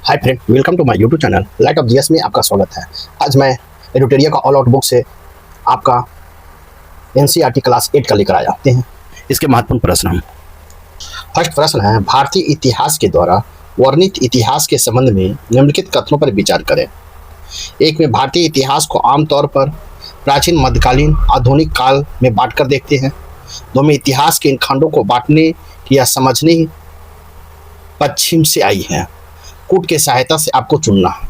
Hi friend, welcome to my YouTube channel light of GS में आपका स्वागत है। आज मैं एडुटेरिया का ऑल आउट बुक से आपका एनसीईआरटी क्लास 8 का लेकर आया आते हैं। इसके महत्वपूर्ण प्रश्न। फर्स्ट प्रश्न है, भारतीय इतिहास के द्वारा वर्णित इतिहास के संबंध में निम्नलिखित कथनों पर विचार करें। एक में भारतीय इतिहास को आमतौर पर प्राचीन, मध्यकालीन, आधुनिक काल में बांटकर देखते हैं। दो में इतिहास के इन खंडों को बांटने या समझने पश्चिम से आई है। कूट के सहायता से आपको चुनना है।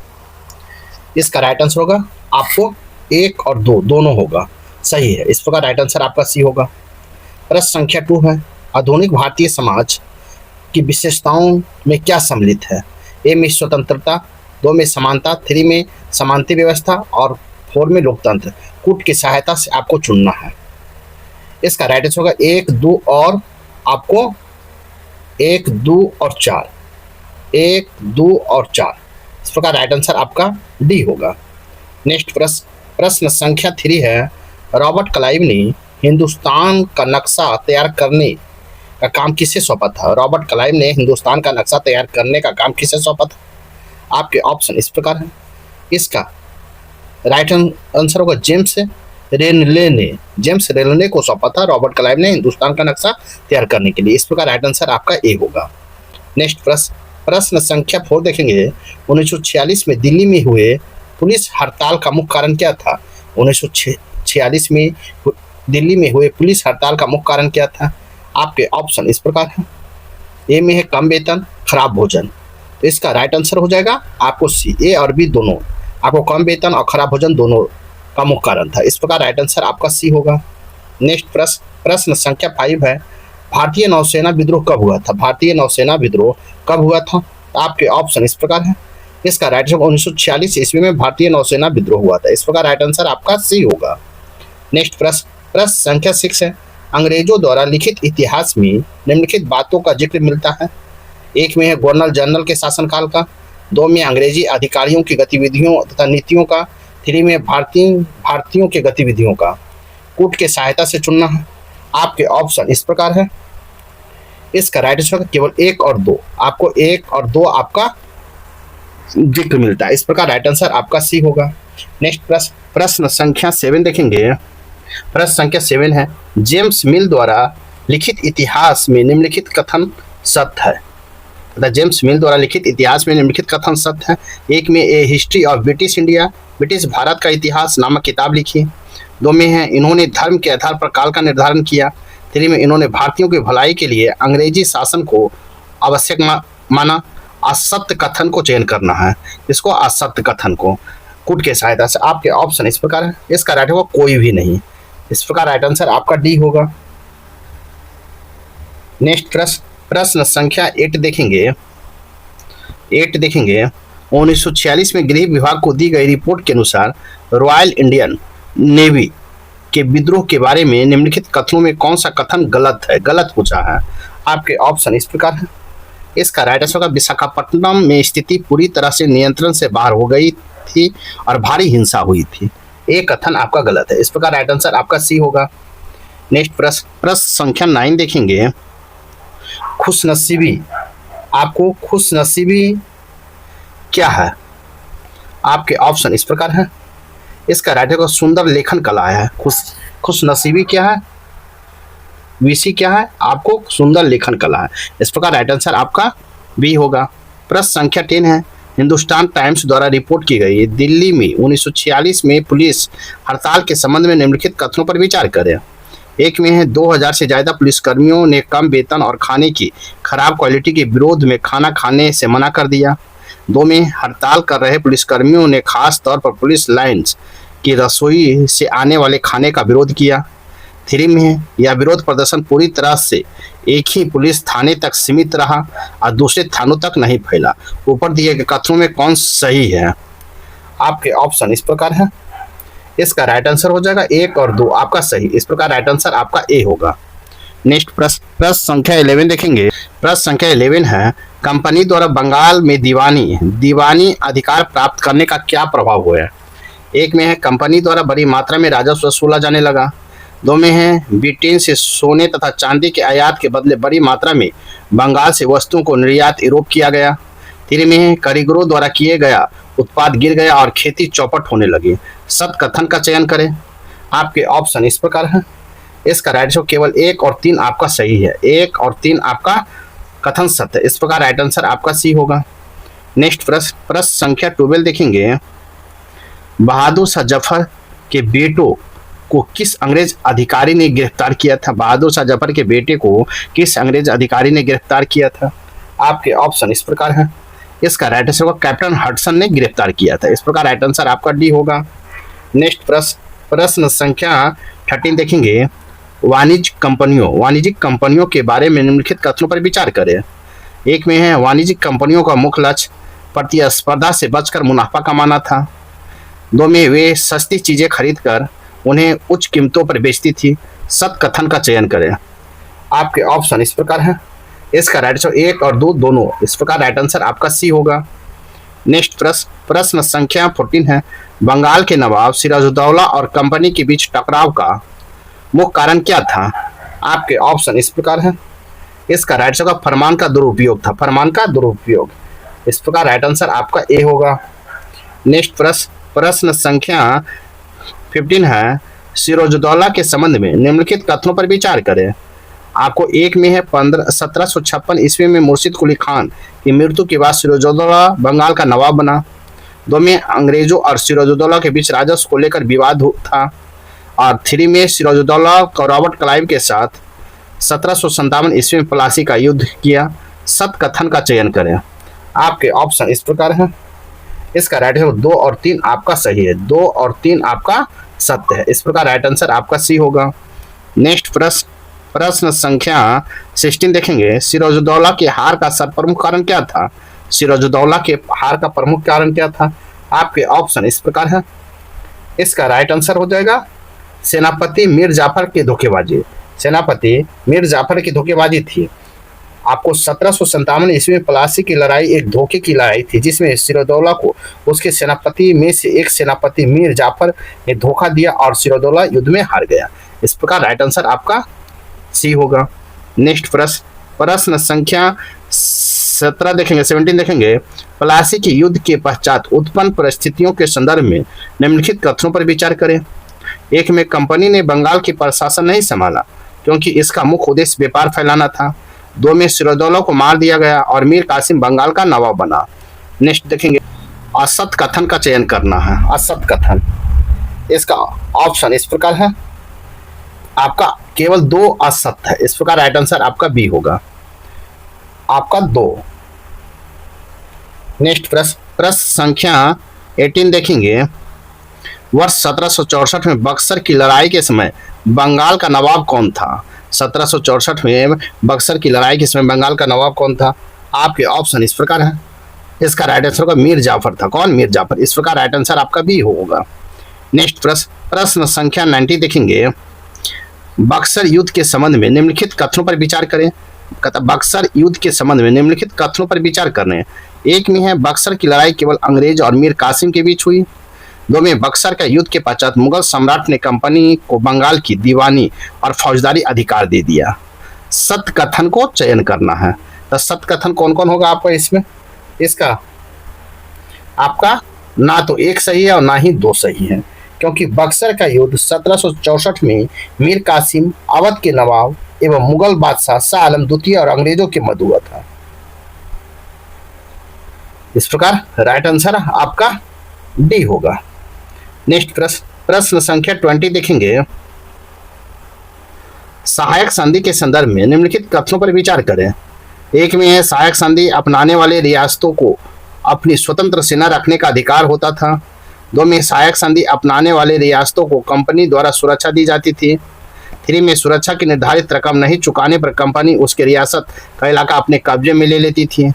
इसका राइट आंसर होगा आपको 1 और 2 दोनों होगा, सही है। इस प्रकार राइट आंसर आपका सी होगा। प्रश्न संख्या 2 है, आधुनिक भारतीय समाज की विशेषताओं में क्या सम्मिलित है। ए में स्वतंत्रता, 2 में समानता, 3 में समानता व्यवस्था और 4 में लोकतंत्र। कूट की सहायता से आपको चुनना है। इसका राइट आंसर होगा 1, 2 और आपको 1, 2 और 4। 1, 2 और 4। इस प्रकार राइट आंसर आपका डी होगा। नेक्स्ट प्रश्न संख्या 3 है, रॉबर्ट क्लाइव ने हिंदुस्तान का नक्शा तैयार करने का काम किसे सौंपा था। रॉबर्ट क्लाइव ने हिंदुस्तान का नक्शा तैयार करने का काम किसे सौंपा था। आपके ऑप्शन इस प्रकार है। इसका राइट आंसर होगा जेम्स रेनले ने। जेम्स रेनले को सौंपा था रॉबर्ट क्लाइव ने हिंदुस्तान का नक्शा तैयार करने के लिए। इस प्रकार राइट आंसर आपका ए होगा। नेक्स्ट प्रश्न संख्या 4 देखेंगे। 1946 में दिल्ली में हुए पुलिस हड़ताल का मुख्य कारण क्या था। 1946 में दिल्ली में हुए पुलिस हड़ताल का मुख्य कारण क्या था। आपके ऑप्शन इस प्रकार है। ए में है कम वेतन, खराब भोजन। तो इसका राइट आंसर हो जाएगा आपको सी। ए और बी दोनों, आपको कम वेतन और खराब भोजन दोनों का मुख्य कारण था। इस प्रकार राइट आंसर आपका सी होगा। नेक्स्ट प्रश्न संख्या 5 है, भारतीय नौसेना विद्रोह कब हुआ था। भारतीय नौसेना विद्रोह कब हुआ था। आपके ऑप्शन इस प्रकार है। इसका राइट आंसर 1946 ईस्वी में भारतीय नौसेना विद्रोह हुआ था। इस प्रकार राइट आंसर आपका सी होगा। नेक्स्ट प्रश्न संख्या 6 है, अंग्रेजों द्वारा लिखित इतिहास में निम्नलिखित बातों का जिक्र मिलता है। 1 में है गवर्नर जनरल के शासनकाल का, 2 में अंग्रेजी अधिकारियों की गतिविधियों तथा नीतियों का, 3 में भारतीयों के गतिविधियों का। कूट के सहायता से चुनना है। आपके ऑप्शन इस प्रकार है। इसका राइट आंसर केवल 1 और 2, आपको 1 और 2 आपका जिक्र मिलता है। इस प्रकार राइट आंसर आपका सी होगा। नेक्स्ट प्रश्न संख्या 7 देखेंगे। प्रश्न संख्या 7 है, जेम्स मिल द्वारा लिखित इतिहास में निम्नलिखित कथन सत्य है। जेम्स मिल द्वारा लिखित इतिहास में निम्नलिखित कथन सत्य है। 1 में a history of British India, British भारत का इतिहास नामक किताब लिखी। 2 में है इन्होंने धर्म के आधार पर काल का निर्धारण किया। 3 में इन्होंने भारतीयों की भलाई के लिए अंग्रेजी शासन को आवश्यक माना। असत्य कथन को चयन करना है। इसको असत्य कथन को कूट के सहायता से। आपके ऑप्शन इस प्रकार है। इसका राइट होगा कोई भी नहीं। इस प्रकार राइट आंसर आपका डी होगा। नेक्स्ट प्रश्न संख्या 8 देखेंगे। 1946 में गृह विभाग को दी गई रिपोर्ट के अनुसार रॉयल इंडियन नेवी के विद्रोह के बारे में निम्नलिखित कथनों में कौन सा कथन गलत है, गलत पूछा है। आपके ऑप्शन इस प्रकार है। इसका राइट आंसर होगा विशाखापट्टनम में स्थिति पूरी तरह से नियंत्रण से बाहर हो गई थी और भारी हिंसा हुई थी। एक कथन आपका गलत है। इस प्रकार राइट आंसर आपका सी होगा। नेक्स्ट प्रश्न संख्या 9 देखेंगे। खुशनसीबी, आपको खुशनसीबी क्या है। आपके ऑप्शन इस प्रकार है। इसका राइट होगा सुंदर लेखन कला है। खुशनसीबी क्या है, विषय क्या है, आपको सुंदर लेखन कला है। इस प्रकार राइट आंसर आपका बी होगा। प्रश्न संख्या 10 है, हिंदुस्तान टाइम्स द्वारा रिपोर्ट की गई दिल्ली में 1946 में पुलिस हड़ताल के संबंध में निम्नलिखित कथनों पर विचार करें। 1 में है 2000 से ज़्यादा पुलिसकर्मियों ने कम वेतन और खाने की खराब क्वालिटी के विरोध में खाना खाने से मना कर दिया। 2 में हड़ताल कर रहे पुलिसकर्मियों ने खास तौर पर पुलिस लाइन्स की रसोई से आने वाले खाने का विरोध किया। 3 में है यह विरोध प्रदर्शन पूरी तरह से एक ही पुलिस थाने तक सीमित रहा और दूसरे थानों तक नहीं फैला। ऊपर दिए गए कथनों में कौन सही है। आपके ऑप्शन इस प्रकार है। इसका राइट आंसर हो जाएगा 1 और 2 आपका सही। इस प्रकार राइट आंसर आपका ए होगा। नेक्स्ट प्रश्न संख्या 11 देखेंगे। प्रश्न संख्या 11 है, कंपनी द्वारा बंगाल में दीवानी अधिकार प्राप्त करने का क्या प्रभाव हुआ है। 1 में है कंपनी द्वारा बड़ी मात्रा में राजस्व वसूला जाने लगा। 2 में है ब्रिटेन से सोने तथा चांदी के आयात के बदले बड़ी मात्रा में बंगाल से वस्तुओं को निर्यात यूरोप किया गया। 3 में है कारीगरों द्वारा किए गया उत्पाद गिर गया और खेती चौपट होने लगी। सत कथन का चयन करें। आपके ऑप्शन इस प्रकार है। इसका राइट आंसर केवल 1 और 3 आपका सही है। 1 और 3 आपका कथन सत्य है। इस प्रकार राइट आंसर आपका सी होगा। नेक्स्ट प्रश्न संख्या 12 देखेंगे। बहादुर शाह जफर के बेटों को किस अंग्रेज अधिकारी ने गिरफ्तार किया था? बहादुर शाह जफर के बेटे को किस अंग्रेज अधिकारी ने गिरफ्तार किया था? आपके ऑप्शन इस प्रकार है। इसका राइट आंसर होगा कैप्टन हडसन ने गिरफ्तार किया था। इस प्रकार राइट आंसर आपका डी होगा। नेक्स्ट प्रश्न संख्या 13 देखेंगे। वाणिज्यिक कंपनियों के बारे में निम्नलिखित कथनों पर विचार करें। एक में है वाणिज्यिक कंपनियों का मुख्य लक्ष्य प्रतिस्पर्धा से बचकर मुनाफा कमाना था। 2 में वे सस्ती चीजें खरीदकर उन्हें उच्च कीमतों पर बेचती थी। सत कथन का चयन करें। आपके ऑप्शन इस प्रकार है। इसका राइट आंसर 1 और 2 दोनों। इस प्रकार राइट आंसर आपका सी होगा। नेक्स्ट प्रश्न संख्या 14 है। बंगाल के नवाब सिराजुद्दौला और कंपनी के बीच टकराव का मुख्य कारण क्या था? आपके ऑप्शन इस प्रकार है। इसका राइट आंसर होगा फरमान का दुरुपयोग था। फरमान का दुरुपयोग। इस प्रकार राइट आंसर आपका ए होगा। नेक्स्ट प्रश्न संख्या 15 है। सिराजुद्दौला के संबंध में निम्नलिखित कथनों पर विचार करें। आपको एक में है 1756 ईस्वी में मुर्शिद कुली खान की मृत्यु के बाद सिराजुद्दौला बंगाल का नवाब बना। 2 में अंग्रेजों और सिराजुद्दौला के बीच राजस्व को लेकर विवाद था। और 3 में सिराजुद्दौला को रॉबर्ट क्लाइव के साथ 1757 ईस्वी में प्लासी का युद्ध किया। सत कथन का चयन करें। आपके ऑप्शन इस प्रकार है। इसका राइट आंसर 2 और 3 आपका सही है। 2 और 3 आपका सत्य है। इस प्रकार राइट आंसर आपका सी होगा। नेक्स्ट प्रश्न संख्या 16 देखेंगे। सिराजुद्दौला के हार का प्रमुख कारण क्या था? सिराजुद्दौला के हार का प्रमुख कारण क्या था? आपके ऑप्शन इस प्रकार है। इसका राइट आंसर हो जाएगा सेनापति मीर जाफर की धोखेबाजी। सेनापति मीर जाफर की धोखेबाजी थी। आपको 1757 ईस्वी में प्लासी की लड़ाई एक धोखे की लड़ाई थी, जिसमें सिराजुद्दौला को उसके सेनापति में से एक सेनापति मीर जाफर ने धोखा दिया और सिराजुद्दौला युद्ध में हार गया। इस प्रकार राइट आंसर आपका सी होगा। नेक्स्ट प्रश्न संख्या 17 देखेंगे। 17 देखेंगे। प्लासी के युद्ध के पश्चात उत्पन्न परिस्थितियों के संदर्भ में निम्नलिखित कथनों पर विचार करें। एक में कंपनी ने बंगाल की प्रशासन नहीं संभाला क्योंकि इसका मुख्य उद्देश्य व्यापार फैलाना था। 2 में सिराजुद्दौला को मार दिया गया और मीर कासिम बंगाल का नवाब बना। नेक्स्ट देखेंगे। असत कथन का चयन करना है। असत कथन। इसका ऑप्शन इस प्रकार है। आपका केवल 2 असत्य है। इस प्रकार राइट आंसर आपका बी होगा। आपका 2। नेक्स्ट प्रश्न संख्या 18 देखेंगे। वर्ष 1764 में बक्सर की लड़ाई के समय बंगाल का नवाब कौन था? 1764 में बक्सर की लड़ाई के समय बंगाल का नवाब कौन था? आपके ऑप्शन इस प्रकार है। इसका राइट आंसर होगा मीर जाफर था। कौन? मीर जाफर। इस प्रकार राइट आंसर आपका बी होगा। नेक्स्ट प्रश्न संख्या 90 देखेंगे। बक्सर युद्ध के संबंध में निम्नलिखित कथनों पर विचार करें। बक्सर युद्ध के संबंध में निम्नलिखित कथनों पर विचार करने। एक में है बक्सर की लड़ाई केवल अंग्रेज और मीर कासिम के बीच हुई। 2 में बक्सर का युद्ध के पश्चात मुगल सम्राट ने कंपनी को बंगाल की दीवानी और फौजदारी अधिकार दे दिया। सत कथन को चयन करना है। तो सत कथन कौन कौन होगा आपका इसमें? इसका आपका ना तो 1 सही है और ना ही 2 सही है, क्योंकि बक्सर का युद्ध 1764 में मीर कासिम अवध के नवाब एवं मुगल बादशाह शाह आलम द्वितीय और अंग्रेजों के मध्य हुआ था। इस प्रकार राइट आंसर आपका डी होगा। नेक्स्ट प्रश्न संख्या 20 देखेंगे। सहायक संधि के संदर्भ में निम्नलिखित कथनों पर विचार करें। एक में है सहायक संधि अपनाने वाले रियासतों को अपनी स्वतंत्र सेना रखने का अधिकार होता था। 2 में सहायक संधि अपनाने वाले रियासतों को कंपनी द्वारा सुरक्षा दी जाती थी। 3 में सुरक्षा की निर्धारित रकम नहीं चुकाने पर कंपनी उसके रियासत का इलाका अपने कब्जे में ले लेती थी।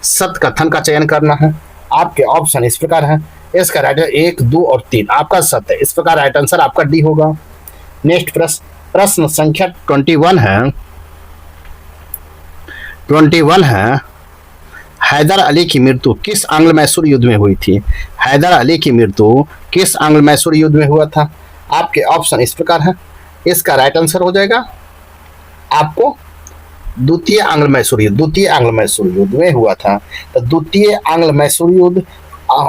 सत कथन का चयन करना है। आपके ऑप्शन इस प्रकार है। इसका राइट आंसर 1, 2 और 3 आपका सत्य है। इस प्रकार राइट आंसर आपका डी होगा। नेक्स्ट प्रश्न संख्या 21 है। 21 है। हैदर अली की मृत्यु किस आंग्ल मैसूर युद्ध में हुई थी? हैदर अली की मृत्यु किस आंग्ल मैसूर युद्ध में हुआ था? आपके ऑप्शन इस प्रकार है। इसका राइट आंसर हो जाएगा आपको द्वितीय आंग्ल मैसूर युद्ध में हुआ था। तो द्वितीय आंग्ल मैसूर युद्ध,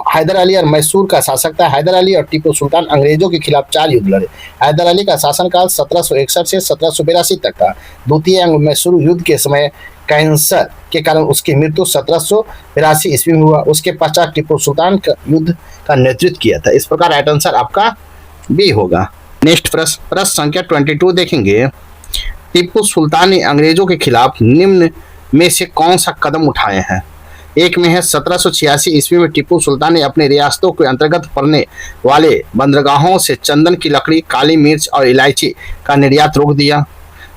हैदर अली और मैसूर का शासक था। हैदर अली और टीपू सुल्तान अंग्रेजों के खिलाफ 4 युद्ध लड़े। हैदर अली का शासनकाल 1761 से 1782 तक था। द्वितीय आंग्ल मैसूर युद्ध के समय कैंसर के कारण उसकी मृत्यु 1782 ईस्वी में हुआ। उसके पश्चात टीपू सुल्तान का युद्ध का नेतृत्व किया था। इस प्रकार राइट आंसर आपका बी होगा। नेक्स्ट प्रश्न संख्या 22 देखेंगे। टीपू सुल्तान ने अंग्रेजों के खिलाफ निम्न में से कौन सा कदम उठाए हैं? एक में है 1786 ईस्वी में टीपू सुल्तान ने अपने रियासतों के अंतर्गत पड़ने वाले बंदरगाहों से चंदन की लकड़ी, काली मिर्च और इलायची का निर्यात रोक दिया।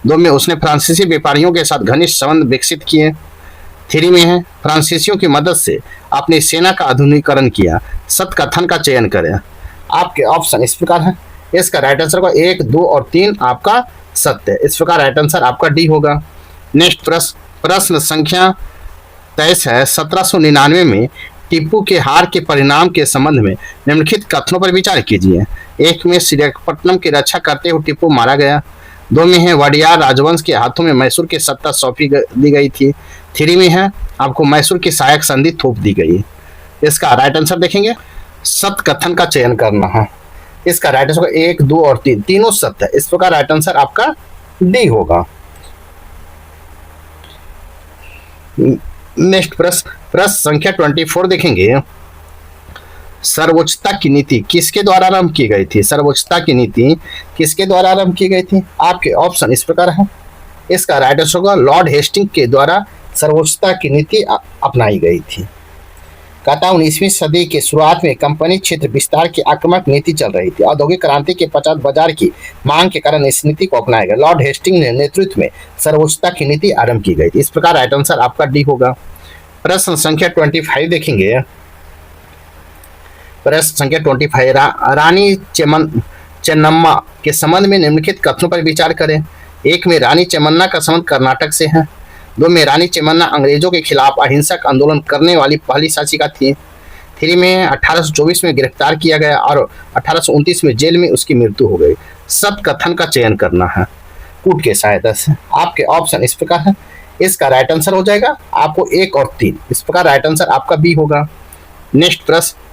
2 में उसने फ्रांसीसी व्यापारियों के साथ घनिष्ठ संबंध विकसित किए। 3 में है फ्रांसीसियों की मदद से अपनी सेना का आधुनिकीकरण किया। सत्य कथन का चयन करें। आपके ऑप्शन इस प्रकार है। इसका राइट आंसर होगा 1, 2 और 3 आपका सत्य है। इस प्रकार राइट आंसर आपका डी होगा। नेक्स्ट प्रश्न संख्या 23 है। 1799 में टीपू के हार के परिणाम के संबंध में निम्नलिखित कथनों पर विचार कीजिए। 1 में श्रीरंगपट्टनम की रक्षा करते हुए टीपू मारा गया। 2 में है वडियार राजवंश के हाथों में मैसूर की सत्ता सौंपी दी गई थी। 3 में है आपको मैसूर की सहायक संधि थोप दी गई। इसका राइट आंसर देखेंगे। सत्य कथन का चयन करना है। इसका राइट आंसर 1, 2 और 3 तीनों सत्य है। इस प्रकार राइट आंसर आपका डी होगा। नेक्स्ट प्रश्न संख्या 24 देखेंगे। सर्वोच्चता की नीति किसके द्वारा आरंभ की गई थी? सर्वोच्चता की नीति किसके द्वारा आरंभ की गई थी? आपके ऑप्शन इस प्रकार है। इसका राइट आंसर होगा लॉर्ड हेस्टिंग के द्वारा सर्वोच्चता की नीति अपनाई गई थी। कहता 19वीं सदी के शुरुआत में कंपनी क्षेत्र विस्तार की आक्रामक नीति चल रही थी। औद्योगिक क्रांति के पश्चात बाजार की मांग के कारण इस नीति को अपनाया गया। लॉर्ड हेस्टिंग ने नेतृत्व में सर्वोच्चता की नीति आरंभ की गई थी। इस प्रकार राइट आंसर आपका डी होगा। प्रश्न संख्या 25 देखेंगे। प्रश्न संख्या 25 रानी चेन्नम्मा के संबंध में निम्नलिखित कथनों पर विचार करें। 1 में रानी चेन्नम्मा का संबंध कर्नाटक से है। 2 में रानी चेन्नम्मा अंग्रेजों के खिलाफ अहिंसक आंदोलन करने वाली पहली शासिका थी। 3 में 1824 में गिरफ्तार किया गया और 1829 में जेल में उसकी मृत्यु हो गई। सत्य कथन का चयन करना है कूट के सहायता से। आपके ऑप्शन इस प्रकार है। इसका राइट आंसर हो जाएगा आपको 1 और 3। इस प्रकार राइट आंसर आपका बी होगा। नेक्स्ट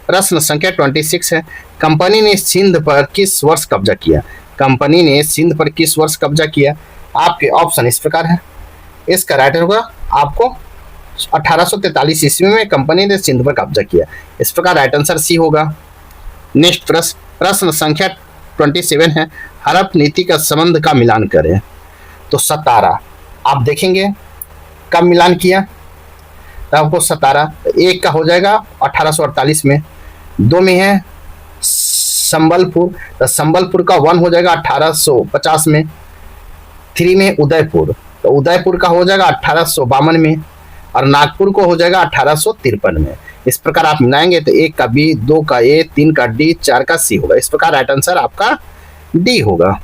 प्रश्न संख्या 26 है। कंपनी ने सिंध पर किस वर्ष कब्जा किया? कंपनी ने सिंध पर किस वर्ष कब्जा किया? आपके ऑप्शन इस प्रकार है। इसका राइट होगा आपको 1843 ईस्वी में कंपनी ने सिंध पर कब्जा किया। इस प्रकार राइट आंसर सी होगा। नेक्स्ट प्रश्न संख्या 27 है। हड़प नीति का संबंध का मिलान करें। तो 17 आप देखेंगे कब मिलान किया तो आपको 17 1 का हो जाएगा 1848 में। 2 में है संबलपुर, तो संबलपुर का 1 हो जाएगा 1850 में। 3 में उदयपुर, तो उदयपुर का हो जाएगा 1852 में और नागपुर को हो जाएगा 1853 में। इस प्रकार आप मिलाएंगे तो 1 का बी, 2 का ए, 3 का डी, 4 का सी होगा। इस प्रकार राइट आंसर आपका डी होगा।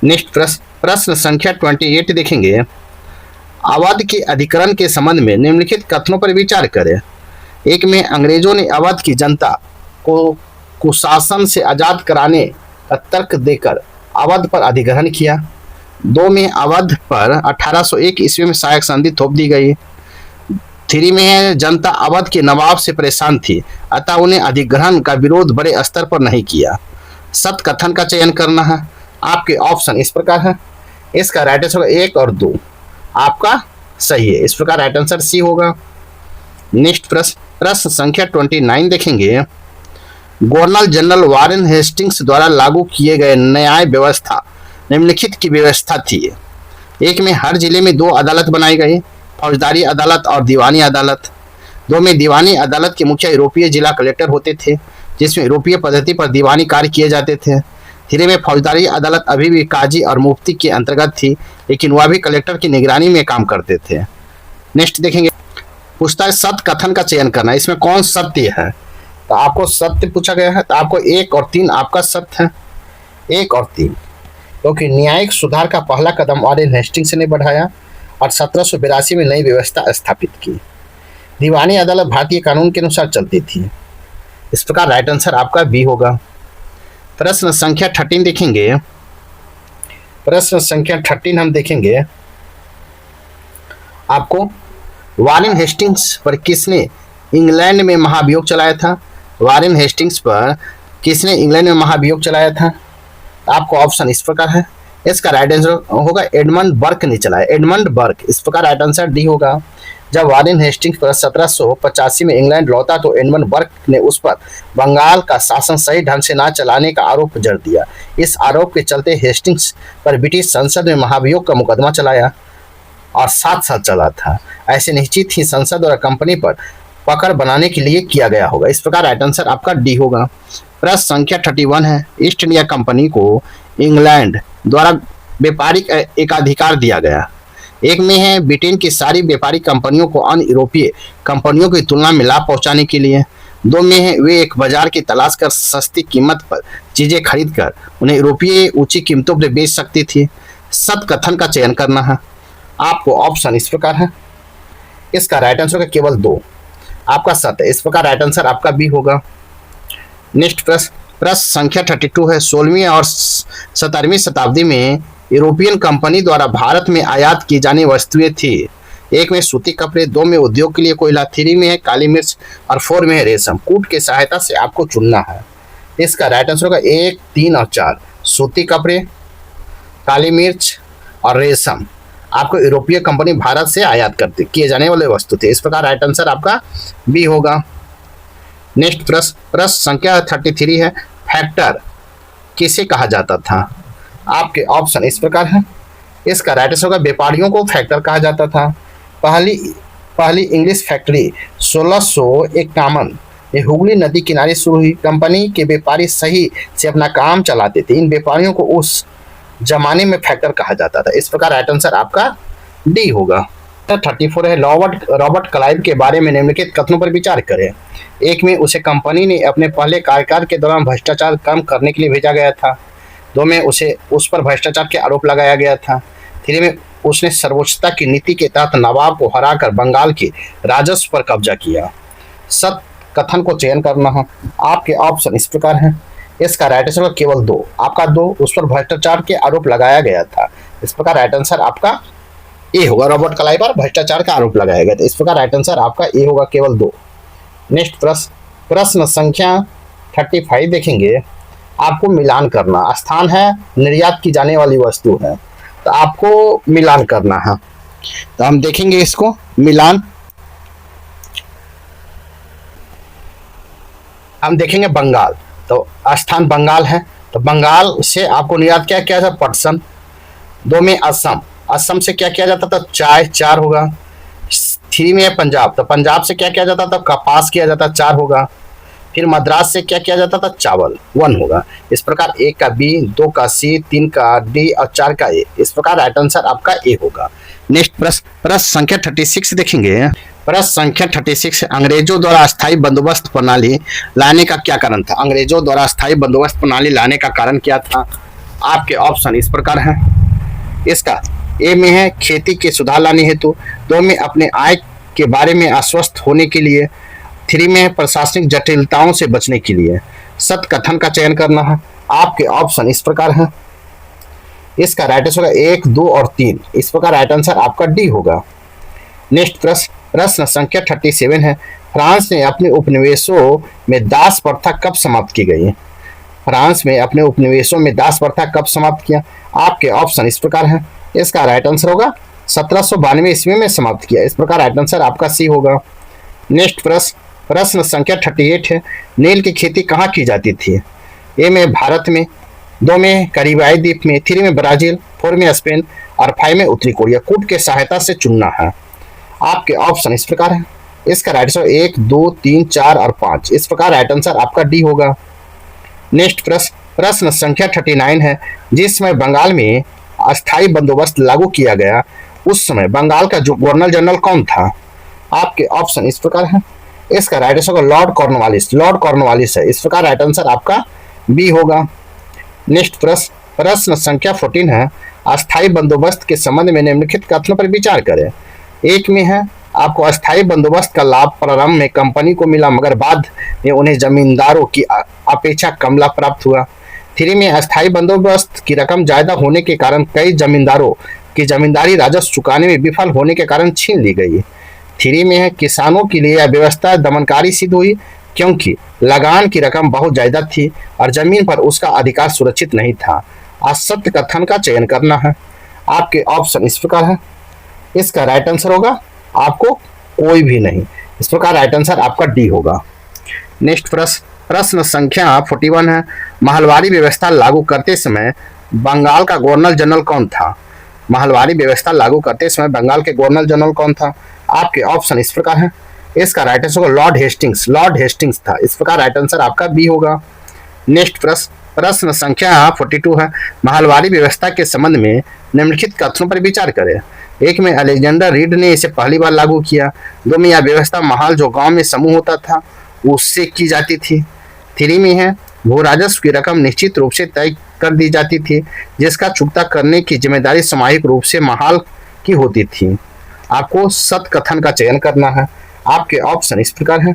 नेक्स्ट प्रश्न संख्या 28 देखेंगे। अवध के अधिकरण के संबंध में निम्नलिखित कथनों पर विचार करें। 1 में अंग्रेजों ने अवध की जनता को कुशासन से आजाद कराने का तर्क देकर अवध पर अधिग्रहण किया। 2 में अवध पर 1801 ईस्वी में सहायक संधि थोप दी गई। 3 में है जनता अवध के नवाब से परेशान थी अतः उन्हें अधिग्रहण का विरोध बड़े स्तर पर नहीं किया। सत्य कथन का चयन करना है। आपके ऑप्शन इस प्रकार है। इसका राइट आंसर 1 और 2 आपका सही है। इस प्रकार राइट आंसर सी होगा। नेक्स्ट प्रश्न संख्या 29 देखेंगे। गवर्नर जनरल वारेन हेस्टिंग्स द्वारा लागू किए गए न्याय व्यवस्था निम्नलिखित की व्यवस्था थी। 1 में हर जिले में 2 अदालत बनाई गई, फौजदारी अदालत और दीवानी अदालत। 2 में दीवानी अदालत के मुखिया यूरोपीय जिला कलेक्टर होते थे जिसमें यूरोपीय पद्धति पर दीवानी कार्य किए जाते थे। 3 में फौजदारी अदालत अभी भी काजी और मुफ्ती के अंतर्गत थी लेकिन वह भी कलेक्टर की निगरानी में काम करते थे। नेक्स्ट देखेंगे। पूछता है सत्य कथन का चयन करना, इसमें कौन सत्य है? तो आपको सत्य पूछा गया है तो आपको 1 और 3 आपका सत्य है। 1 और 3 क्योंकि न्यायिक सुधार का पहला कदम वारेन हेस्टिंग्स ने बढ़ाया और 1782 में नई व्यवस्था स्थापित की। दीवानी अदालत भारतीय कानून के अनुसार चलती थी। इस प्रकार राइट आंसर आपका बी होगा। प्रश्न संख्या 13 देखेंगे। प्रश्न संख्या 13 हम देखेंगे। आपको वॉरेन हेस्टिंग्स पर किसने इंग्लैंड में महाभियोग चलाया था? वॉरेन हेस्टिंग्स पर किसने इंग्लैंड में महाभियोग चलाया था? आपको ऑप्शन इस प्रकार है। इसका राइट आंसर होगा एडमंड बर्क ने चलाया, एडमंड बर्क। इस प्रकार राइट आंसर डी होगा। जब वॉरेन हेस्टिंग्स पर 1785 में इंग्लैंड लौटा तो एडमंड बर्क ने उस पर बंगाल का शासन सही ढंग से न चलाने का आरोप जड़ दिया। इस आरोप के चलते हेस्टिंग्स पर ब्रिटिश संसद में महाभियोग का मुकदमा चलाया और 7 साल चला था। ऐसे निश्चित ही संसद और कंपनी पर पकड़ बनाने के लिए किया गया होगा। इस प्रकार राइट आंसर आपका डी होगा। प्रश्न संख्या 31 है। ईस्ट इंडिया कंपनी को इंग्लैंड द्वारा व्यापारिक एकाधिकार दिया गया। एक में है ब्रिटेन की सारी व्यापारिक कंपनियों को अन्य यूरोपीय कंपनियों की तुलना में लाभ पहुंचाने के लिए। 2 में है वे एक बाजार की तलाश कर सस्ती कीमत पर चीजें खरीद कर उन्हें यूरोपीय ऊंची कीमतों पर बेच सकती थी। सत कथन का चयन करना है। आपको ऑप्शन इस प्रकार है। इसका राइट आंसर होगा केवल 2, आपका सत्य। इस प्रकार राइट आंसर आपका बी होगा। नेक्स्ट प्रश्न संख्या 32 है। 16वीं और 17वीं शताब्दी में यूरोपियन कंपनी द्वारा भारत में आयात की जाने वस्तुएं थी। 1 में सूती कपड़े, 2 में उद्योग के लिए कोयला, 3 में है काली मिर्च और 4 में है रेशम। कूट की सहायता से आपको चुनना है। इसका राइट आंसर होगा 1, 3 और 4। सूती कपड़े, काली मिर्च और रेशम आपको यूरोपीय कंपनी भारत से आयात करती किए जाने वाले वस्तु थे। इस प्रकार राइट आंसर आपका बी होगा। नेक्स्ट प्रश्न संख्या 33 है। फैक्टर किसे कहा जाता था? आपके ऑप्शन इस प्रकार है। इसका राइट आंसर होगा व्यापारियों को फैक्टर कहा जाता था। पहली इंग्लिश फैक्ट्री 1651 ये हुगली नदी किनारे शुरू हुई। कंपनी के व्यापारी सही से अपना काम चलाते थे। इन व्यापारियों को उस जमाने में फैक्टर कहा जाता था। इस प्रकार राइट आंसर आपका डी होगा। 34 है। रॉबर्ट क्लाइव के बारे में निम्नलिखित कथनों पर विचार करें। 1 में उसे कंपनी ने अपने पहले कार्यकाल के दौरान भ्रष्टाचार कम करने के लिए भेजा गया था। 2 में उस पर भ्रष्टाचार के आरोप लगाया गया था। 3 में उसने सर्वोच्चता की नीति के तहत नवाब को हराकर बंगाल के राजस्व पर कब्जा किया। सत कथन को चयन करना है। आपके ऑप्शन इस प्रकार हैं। इसका राइट आंसर केवल 2, आपका 2 उस पर भ्रष्टाचार के आरोप लगाया गया था। इस प्रकार राइट आंसर आपका ए होगा। रॉबर्ट क्लाइव पर भ्रष्टाचार का आरोप लगाया गया था। इस प्रकार राइट आंसर आपका ए होगा, केवल 2। नेक्स्ट प्रश्न संख्या 35 देखेंगे। आपको मिलान करना। स्थान है, निर्यात की जाने वाली वस्तु है, तो आपको मिलान करना है। तो हम देखेंगे इसको मिलान। हम देखेंगे बंगाल, तो स्थान बंगाल है, तो बंगाल से आपको निर्यात क्या किया था? पटसन। 2 में असम, असम से क्या किया जाता था? चाय, 4 होगा। 3 में है पंजाब, तो पंजाब से क्या किया जाता था? कपास किया जाता, 4 होगा। फिर मद्रास से क्या किया जाता था? चावल, 1 होगा। इस प्रकार 1 का बी, 2 का सी, 3 का डी और 4 का ए। इस प्रकार राइट आंसर आपका ए होगा। नेक्स्ट प्रश्न संख्या 36 देखेंगे। प्रश्न संख्या 36 अंग्रेजों द्वारा अस्थायी बंदोबस्त प्रणाली लाने का क्या कारण था? अंग्रेजों द्वारा अस्थायी बंदोबस्त प्रणाली लाने का कारण क्या था? आपके ऑप्शन इस प्रकार हैं। इसका ए में है खेती के सुधार लाने हेतु, 2 में अपने आय के बारे में आश्वस्त होने के लिए, 3 में है प्रशासनिक जटिलताओं से बचने के लिए। सत कथन का चयन करना है। आपके ऑप्शन इस प्रकार हैं। इसका राइट आंसर होगा 1, 2 और 3। इस प्रकार राइट आंसर आपका डी होगा। नेक्स्ट प्रश्न संख्या 37 है। फ्रांस ने अपने उपनिवेशों में दास प्रथा कब समाप्त की गई? फ्रांस में अपने उपनिवेशों में दास प्रथा कब समाप्त किया? आपके ऑप्शन इस प्रकार हैं। इसका राइट आंसर होगा 1792 ईस्वी में समाप्त किया। इस प्रकार राइट आंसर आपका सी होगा। नेक्स्ट प्रश्न संख्या 38 है। नील की खेती कहाँ की जाती थी? ए में भारत में, 2 में करिबियाई द्वीप में, 3 में ब्राजील, 4 में स्पेन और 5 में उत्तरी कोरिया। कूट के सहायता से चुनना है। आपके ऑप्शन इस प्रकार है। इसका राइट आंसर 1, 2, 3, 4 और 5। इस प्रकार राइट आंसर आपका डी होगा। नेक्स्ट प्रश्न संख्या 39 है। जिस समय बंगाल में अस्थायी बंदोबस्त लागू किया गया उस समय बंगाल का जो गवर्नर जनरल कौन था? आपके ऑप्शन इस प्रकार है। इसका राइट आंसर होगा लॉर्ड कॉर्नवालिस है। इस प्रकार राइट आंसर आपका बी होगा। नेक्स्ट प्रश्न संख्या 14 है। अस्थायी बंदोबस्त के संबंध में निम्नलिखित कथनों पर विचार करें। 1 में है आपको अस्थायी बंदोबस्त का लाभ प्रारंभ में कंपनी को मिला, मगर बाद में उन्हें जमींदारों की अपेक्षा कम लाभ प्राप्त हुआ। 3 में अस्थायी बंदोबस्त की रकम ज्यादा होने के कारण कई जमींदारों कि जमींदारी राजस्व चुकाने में विफल होने के कारण छीन ली गई। 3 में है किसानों के लिए यह व्यवस्था दमनकारी सिद्ध हुई क्योंकि लगान की रकम बहुत ज्यादा थी और जमीन पर उसका अधिकार सुरक्षित नहीं था। असत्य कथन का चयन करना है। आपके ऑप्शन इस प्रकार है। इसका राइट आंसर होगा आपको कोई भी नहीं। इस प्रकार राइट आंसर आपका डी होगा। नेक्स्ट प्रश्न संख्या 41 है। महलवारी व्यवस्था लागू करते समय बंगाल का गवर्नर जनरल कौन था? महलवारी व्यवस्था लागू करते समय बंगाल के गवर्नर जनरल कौन था? आपके ऑप्शन इस प्रकार है। इसका राइट आंसर होगा लॉर्ड हेस्टिंग्स। लॉर्ड हेस्टिंग्स था। इस प्रकार राइट आंसर आपका बी होगा। नेक्स्ट प्रश्न संख्या 42 है। महलवारी व्यवस्था के संबंध में निम्नलिखित कथनों पर विचार करें। 1 में अलेक्जेंडर रीड ने इसे पहली बार लागू किया। 2 में यह व्यवस्था महल जो गांव में समूह होता था उससे की जाती थी। 3 में है भू राजस्व की रकम निश्चित रूप से तय कर दी जाती थी जिसका चुकता करने की जिम्मेदारी सामूहिक रूप से महल की होती थी। आपको सत्य कथन का चयन करना है। आपके ऑप्शन इस प्रकार है।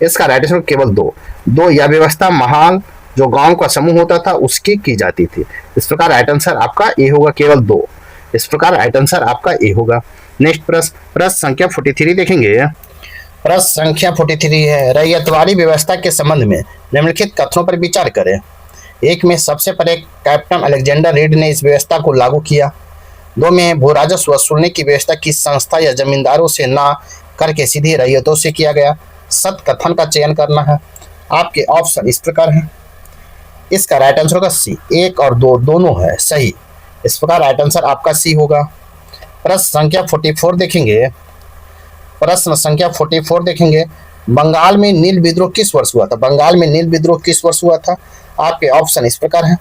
इसका राइट आंसर केवल 2 यह व्यवस्था महल जो गांव का समूह होता था उसकी की जाती थी। इस प्रकार राइट आंसर आपका ए होगा, केवल 2। इस प्रकार राइट आंसर आपका ए होगा। नेक्स्ट प्रश्न संख्या 43 देखेंगे। प्रश्न संख्या 43 है। रैयतवाड़ी व्यवस्था के संबंध में निम्नलिखित कथनों पर विचार करें। 1 में सबसे पहले कैप्टन अलेक्जेंडर रीड ने इस व्यवस्था को लागू किया। 2 में भू राजस्व वसूलने की व्यवस्था किस संस्था या जमींदारों से ना करके सीधे रैयतों से किया गया। सत्य कथन का चयन करना है। आपके ऑप्शन इस प्रकार है। इसका राइट आंसर होगा सी। 1 और 2 दोनों है सही। इस प्रकार राइट आंसर आपका सी होगा। प्रश्न संख्या 44 देखेंगे। प्रश्न संख्या 44 देखेंगे। बंगाल में नील विद्रोह किस वर्ष हुआ था? बंगाल में नील विद्रोह किस वर्ष हुआ था? आपके ऑप्शन इस प्रकार है।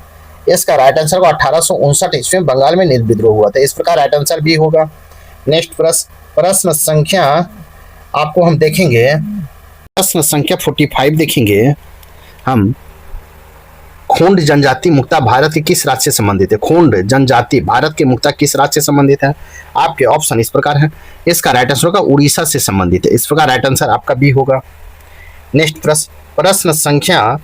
इसका राइट आंसर होगा 1859 ईस्वी में बंगाल में नील विद्रोह हुआ था। इस प्रकार राइट आंसर भी होगा। नेक्स्ट प्रश्न संख्या आपको हम देखेंगे। प्रश्न संख्या 45 देखेंगे हम। खोंड जनजाति मुक्ता भारत के किस राज्य से संबंधित है? खोंड जनजाति भारत के मुक्ता किस राज्य से संबंधित है? आपके ऑप्शन इस प्रकार है। इसका राइट आंसर होगा उड़ीसा से संबंधित है। इस प्रकार राइट आंसर आपका बी होगा। नेक्स्ट प्रश्न संख्या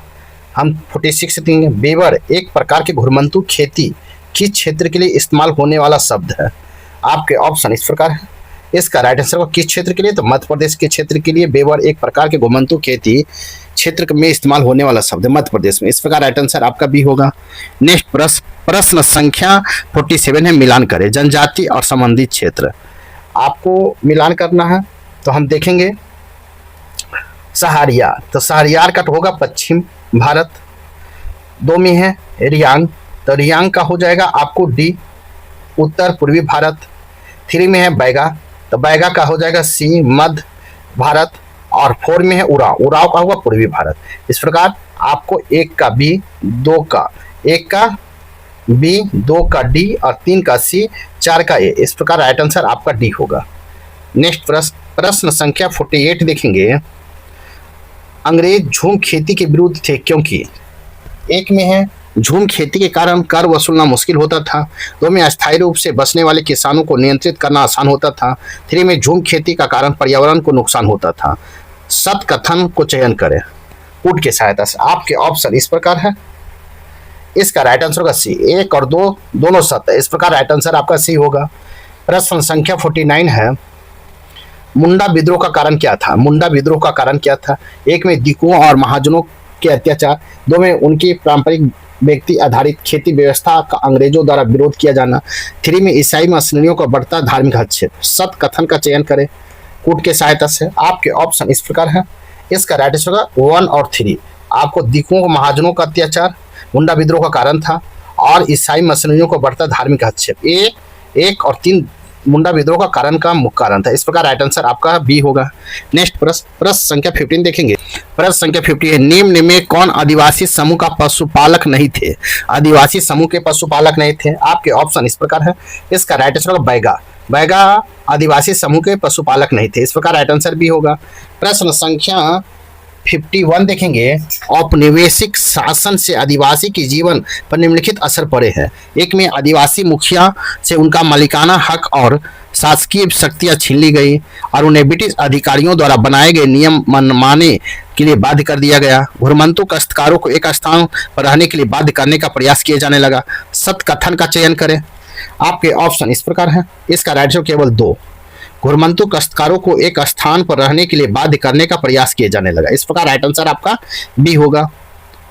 हम 46 देखेंगे। बेवर एक प्रकार के घुरमंतु खेती किस क्षेत्र के लिए इस्तेमाल होने वाला शब्द है? आपके ऑप्शन इस प्रकार है। इसका राइट आंसर होगा किस क्षेत्र के लिए? तो मध्य प्रदेश के क्षेत्र के लिए बेवर एक प्रकार के घुरमंतु खेती क्षेत्र में इस्तेमाल होने वाला शब्द है मध्य प्रदेश में। इस प्रकार राइट आंसर आपका भी होगा। नेक्स्ट प्रश्न संख्या 47 है। मिलान करें जनजाति और संबंधित क्षेत्र। आपको मिलान करना है तो हम देखेंगे सहारियार। तो सहारियार का होगा पश्चिम भारत। 2 में है रियांग। तो रियांग का हो जाएगा आपको डी उत्तर पूर्वी भारत। 3 में है बैगा। तो बैगा का हो जाएगा सी मध्य भारत। और 4 में है उराव। उराव का होगा पूर्वी भारत। इस प्रकार आपको 1 का बी, 2 का 1 का बी, 2 का डी और 3 का सी, 4 का ए। इस प्रकार राइट आंसर आपका डी होगा। नेक्स्ट प्रश्न संख्या 48 देखेंगे। अंग्रेज झूम खेती के विरुद्ध थे क्योंकि 1 में है झूम खेती के कारण कर वसूलना मुश्किल होता था। 2 में अस्थायी रूप से बसने वाले किसानों को नियंत्रित करना आसान होता था। 3 में झूम खेती का कारण पर्यावरण को नुकसान होता था। सत्य कथन को चयन करें कूट की सहायता से। आपके ऑप्शन इस प्रकार है। इसका राइट आंसर होगा सी। 1 और 2 दोनों सत्य है। इस प्रकार राइट आंसर आपका सी होगा। प्रश्न संख्या 49 है। मुंडा विद्रोह का कारण क्या था? मुंडा विद्रोह का कारण क्या था? 1 में दिकुओं और महाजनों के अत्याचार। 2 में उनकी पारंपरिक व्यक्ति आधारित खेती व्यवस्था का अंग्रेजों द्वारा विरोध किया जाना। 3 में ईसाई मिशनरियों का बढ़ता धार्मिक हस्तक्षेप। सत्य कथन का चयन करें कूट के सहायता से। आपके ऑप्शन इस प्रकार है। इसका राइट आंसर होगा 1 और 3। आपको दिकुओं महाजनों का अत्याचार मुंडा विद्रोह का कारण था और ईसाई मिशनरियों को बढ़ता धार्मिक हस्तक्षेप। 1 और 3 मुंडा विद्रोह का कारण का मुख्य कारण था। इस प्रकार राइट आंसर आपका बी होगा। नेक्स्ट प्रश्न संख्या 15 देखेंगे। प्रश्न संख्या 50 है। निम्न में कौन आदिवासी समूह का पशुपालक नहीं थे? आदिवासी समूह के पशुपालक नहीं थे। आपके ऑप्शन इस प्रकार है। इसका राइट आंसर होगा बैगा। बैगा आदिवासी समूह के पशुपालक नहीं थे। इस प्रकार राइट आंसर भी होगा। प्रश्न संख्या 51 देखेंगे। औपनिवेशिक शासन से आदिवासी के जीवन पर निम्नलिखित असर पड़े हैं। 1 में आदिवासी मुखिया से उनका मालिकाना हक और शासकीय शक्तियां छीन ली गई और उन्हें ब्रिटिश अधिकारियों द्वारा बनाए गए नियम मनमाने के लिए बाध्य कर दिया गया। घुरमंतु काश्तकारों को एक स्थान पर रहने के लिए बाध्य करने का प्रयास किया जाने लगा। सत्य कथन का चयन करें। आपके ऑप्शन इस प्रकार हैं। इसका राइट आंसर केवल 2। घुरमंतु काश्तकारों को एक स्थान पर रहने के लिए बाध्य करने का प्रयास किए जाने लगा। इस प्रकार राइट आंसर आपका बी होगा।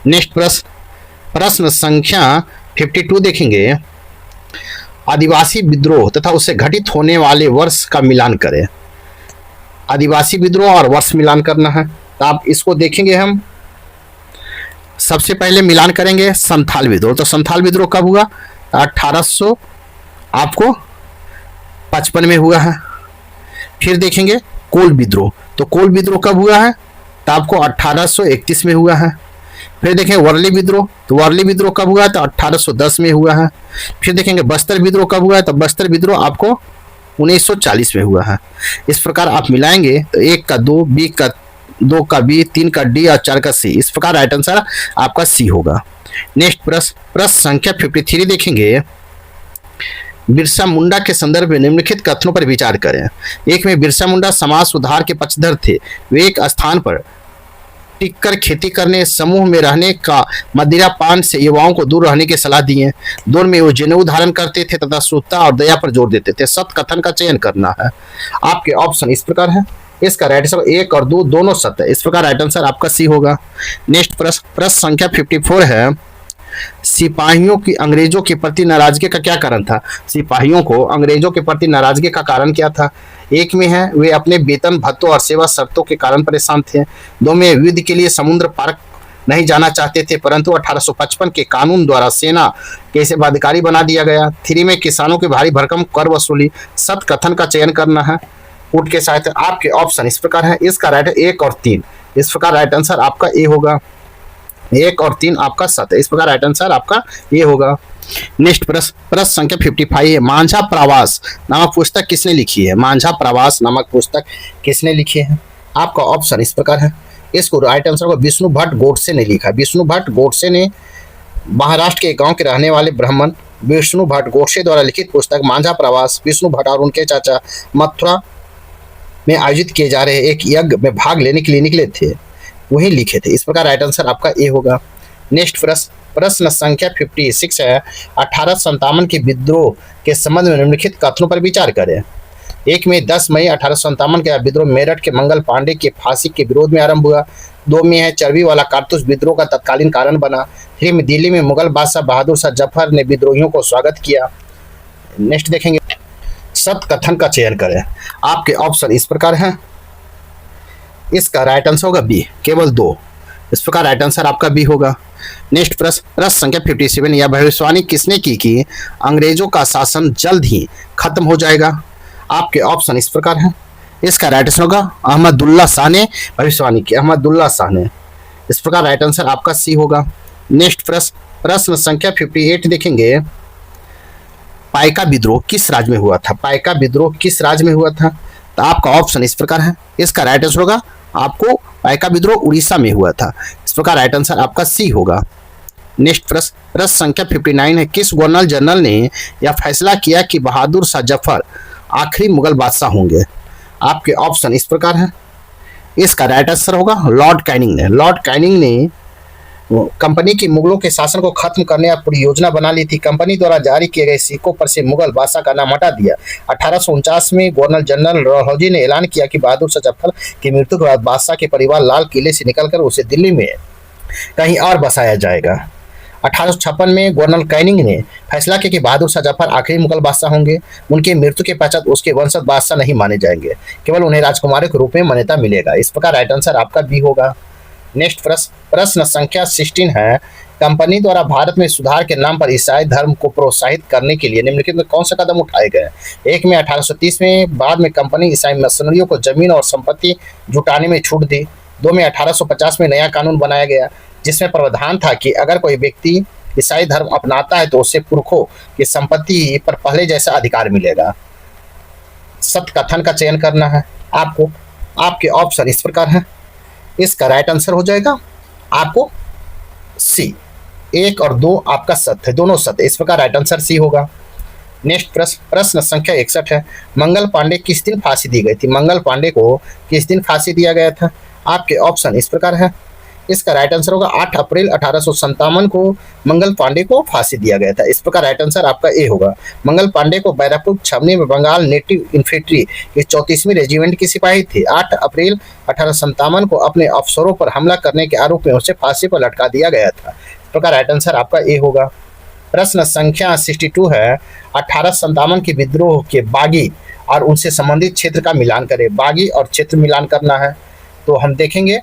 नेक्स्ट प्रश्न, प्रश्न संख्या 52 देखेंगे। आदिवासी विद्रोह तथा उससे घटित होने वाले वर्ष का मिलान करें। आदिवासी विद्रोह और वर्ष मिलान करना है, तो आप इसको देखेंगे। हम सबसे पहले मिलान करेंगे संथाल विद्रोह। तो संथाल विद्रोह कब हुआ? 1800 आपको 55 में हुआ है। फिर देखेंगे कोल विद्रोह। तो कोल विद्रोह कब हुआ है? तो आपको 1831 में हुआ है। फिर देखेंगे वर्ली विद्रोह। तो वर्ली विद्रोह कब हुआ है? तो 1810 में हुआ है। फिर देखेंगे बस्तर विद्रोह कब हुआ है? तो बस्तर विद्रोह आपको 1940 में हुआ है। इस प्रकार आप मिलाएंगे तो 1 का 2, बी का 2 का बी, 3 का डी और 4 का सी। इस प्रकार राइट आंसर आपका सी होगा। नेक्स्ट प्रश्न संख्या 53 देखेंगे। बिरसा मुंडा के संदर्भ में निम्नलिखित कथनों पर विचार करें। एक में बिरसा मुंडा समाज सुधार के पक्षधर थे। वे एक स्थान पर टिककर खेती करने, समूह में रहने का, मदिरा पान से युवाओं को दूर रहने की सलाह दी है। दौर में वो जनेऊ धारण करते थे तथा शुद्धता और दया पर जोर देते थे। सत्य कथन का चयन करना है। आपके ऑप्शन इस प्रकार है। इसका राइट आंसर 1 और 2 दोनों सत्य है। इस प्रकार राइट आंसर आपका सी होगा। नेक्स्ट प्रश्न संख्या 54 है। सिपाहियों की अंग्रेजों के प्रति नाराजगी का क्या कारण था? सिपाहियों को अंग्रेजों के प्रति नाराजगी का कारण क्या था? एक में है वे अपने वेतन भत्तों और सेवा शर्तों के कारण परेशान थे। 2 में युद्ध के लिए समुद्र पार नहीं जाना चाहते थे, परंतु 1855 के कानून द्वारा सेना के सेवाधिकारी बना दिया गया। 3 में किसानों की भारी भरकम कर वसूली। सत्य कथन का चयन करना है। ऊँट के साथ आपके ऑप्शन इस प्रकार है। इसका राइट 1 और 3। इस प्रकार राइट आंसर आपका ए होगा। 1 और 3 आपका सत्य। इस प्रकार राइट आंसर आपका ये होगा। नेक्स्ट प्रश्न संख्या 55 है। मांझा प्रवास नामक पुस्तक किसने लिखी है? मांझा प्रवास नामक पुस्तक किसने लिखी है? आपका ऑप्शन इस प्रकार है। इसको राइट आंसर को विष्णु भट्ट गोडसे ने लिखा। विष्णु भट्ट गोडसे ने महाराष्ट्र के गांव के रहने वाले ब्राह्मण विष्णु भट्ट गोडसे द्वारा लिखित पुस्तक मांझा प्रवास विष्णु भट्ट और उनके चाचा मथुरा में आयोजित किए जा रहे एक यज्ञ में भाग लेने के लिए निकले थे, वही लिखे थे। इस प्रकार राइट आंसर आपका ए होगा। नेक्स्ट प्रश्न संख्या 56 है। 1857 के विद्रोह के संबंध में निम्नलिखित कथनों पर विचार करें। एक में 10 मई 1857 का विद्रोह मेरठ के मंगल पांडे के फांसी के विरोध में आरंभ हुआ। 2 में है चर्बी वाला कारतूस विद्रोह का तत्कालीन कारण बना। 3 में दिल्ली में मुगल बादशाह बहादुर शाह जफर ने विद्रोहियों को स्वागत किया। नेक्स्ट देखेंगे सत्य कथन का चयन करें। आपके ऑप्शन इस प्रकार हैं। इसका राइट आंसर होगा बी, केवल 2। इस प्रकार राइट आंसर आपका बी होगा। नेक्स्ट प्रश्न संख्या 57। यह भविष्यवाणी किसने की कि अंग्रेजों का शासन जल्द ही खत्म हो जाएगा? आपके ऑप्शन इस प्रकार हैं। इसका राइट आंसर होगा अहमदुल्ला शाह ने भविष्यवाणी की। अहमदुल्ला शाह ने। इस प्रकार राइट आंसर आपका सी होगा। नेक्स्ट प्रश्न संख्या 58 देखेंगे। पाइका विद्रोह किस राज्य में हुआ था? पाइका विद्रोह किस राज्य में हुआ था? तो आपका ऑप्शन इस प्रकार है। इसका राइट आंसर होगा आपको पाइका विद्रोह उड़ीसा में हुआ था। इस प्रकार राइट आंसर आपका सी होगा। नेक्स्ट प्रश्न संख्या 59 है। किस गवर्नर जनरल ने यह फैसला किया कि बहादुर शाह जफर आखिरी मुगल बादशाह होंगे? आपके ऑप्शन इस प्रकार है। इसका राइट आंसर होगा लॉर्ड कैनिंग ने। लॉर्ड कैनिंग ने कंपनी की मुगलों के शासन को खत्म करने की पूरी योजना बना ली थी। कंपनी द्वारा जारी किए गए सिक्कों पर से मुगल बादशाह का नाम हटा दिया। 1849 में गवर्नर जनरल डलहौजी ने ऐलान किया कि बहादुर शाह जफर की मृत्यु के बाद बादशाह के परिवार लाल किले से निकलकर उसे दिल्ली में कहीं और बसाया जाएगा। 1856 में गवर्नर कैनिंग ने फैसला किया कि बहादुर शाह जफर आखिरी मुगल बादशाह होंगे। उनकी मृत्यु के पश्चात उसके वंशज बादशाह नहीं माने जाएंगे, केवल उन्हें राजकुमारी के रूप में मान्यता मिलेगा। इस प्रकार राइट आंसर आपका बी होगा। नेक्स्ट प्रश्न संख्या 16 है। कंपनी द्वारा भारत में सुधार के नाम पर ईसाई धर्म को प्रोत्साहित करने के लिए निम्नलिखित में कौन से कदम उठाए गए? 1 में 1830 में बाद में कंपनी ईसाई मिशनरियों को जमीन और संपत्ति जुटाने में छूट दी। 2 में 1850 में नया कानून बनाया गया जिसमें प्रावधान था कि अगर कोई व्यक्ति ईसाई धर्म अपनाता है तो उसे पुरखों की संपत्ति पर पहले जैसा अधिकार मिलेगा। सत्य कथन का चयन करना है आपको। आपके ऑप्शन इस प्रकार है। इसका राइट आंसर हो जाएगा आपको सी। 1 और 2 आपका सत्य है, दोनों सत्य। इस प्रकार राइट आंसर सी होगा। नेक्स्ट प्रश्न संख्या 61 है। मंगल पांडे किस दिन फांसी दी गई थी? मंगल पांडे को किस दिन फांसी दिया गया था? आपके ऑप्शन इस प्रकार है। इसका राइट आंसर होगा 8 अप्रैल 1857 को मंगल पांडे को फांसी दिया गया था। इस प्रकार राइट आंसर आपका ए होगा। मंगल पांडे को बैराकपुर छावनी में बंगाल नेटिव इन्फेंट्री के 34वीं रेजिमेंट की सिपाही थे। 8 अप्रैल 1857 को अपने अफसरों पर हमला करने के आरोप में उसे फांसी पर लटका दिया गया था। इस प्रकार राइट आंसर आपका ए होगा। प्रश्न संख्या 62 है, 1857 के विद्रोह के बागी और उनसे संबंधित क्षेत्र का मिलान करें। बागी और क्षेत्र मिलान करना है तो हम देखेंगे,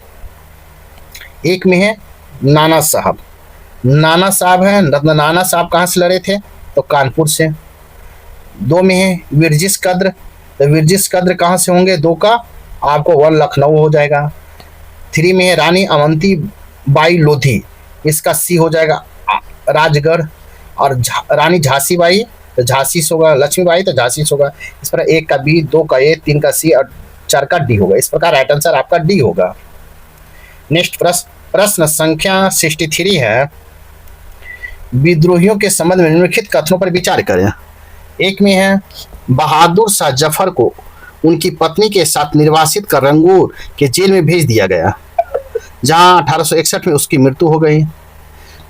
एक में है नाना साहब। नाना साहब है, नाना साहब कहाँ से लड़े थे तो कानपुर से। 2 में है विरजिस कद्र, तो विरजिस कद्र कहाँ से होंगे, 2 का आपको 1 लखनऊ हो जाएगा। 3 में है रानी अवंती बाई लोधी, इसका सी हो जाएगा राजगढ़। और रानी झांसी बाई तो झांसी से होगा, लक्ष्मीबाई तो झांसी से होगा। इस पर 1 का बी, 2 का ए, 3 का सी और 4 का डी होगा। इस प्रकार राइट आंसर आपका डी होगा। नेक्स्ट प्रश्न संख्या 63 है, विद्रोहियों के संबंध में निम्नलिखित कथनों पर विचार करें। एक में है बहादुर शाह जफर को उनकी पत्नी के साथ निर्वासित कर रंगूर के जेल में भेज दिया गया, जहां 1861 में उसकी मृत्यु हो गई।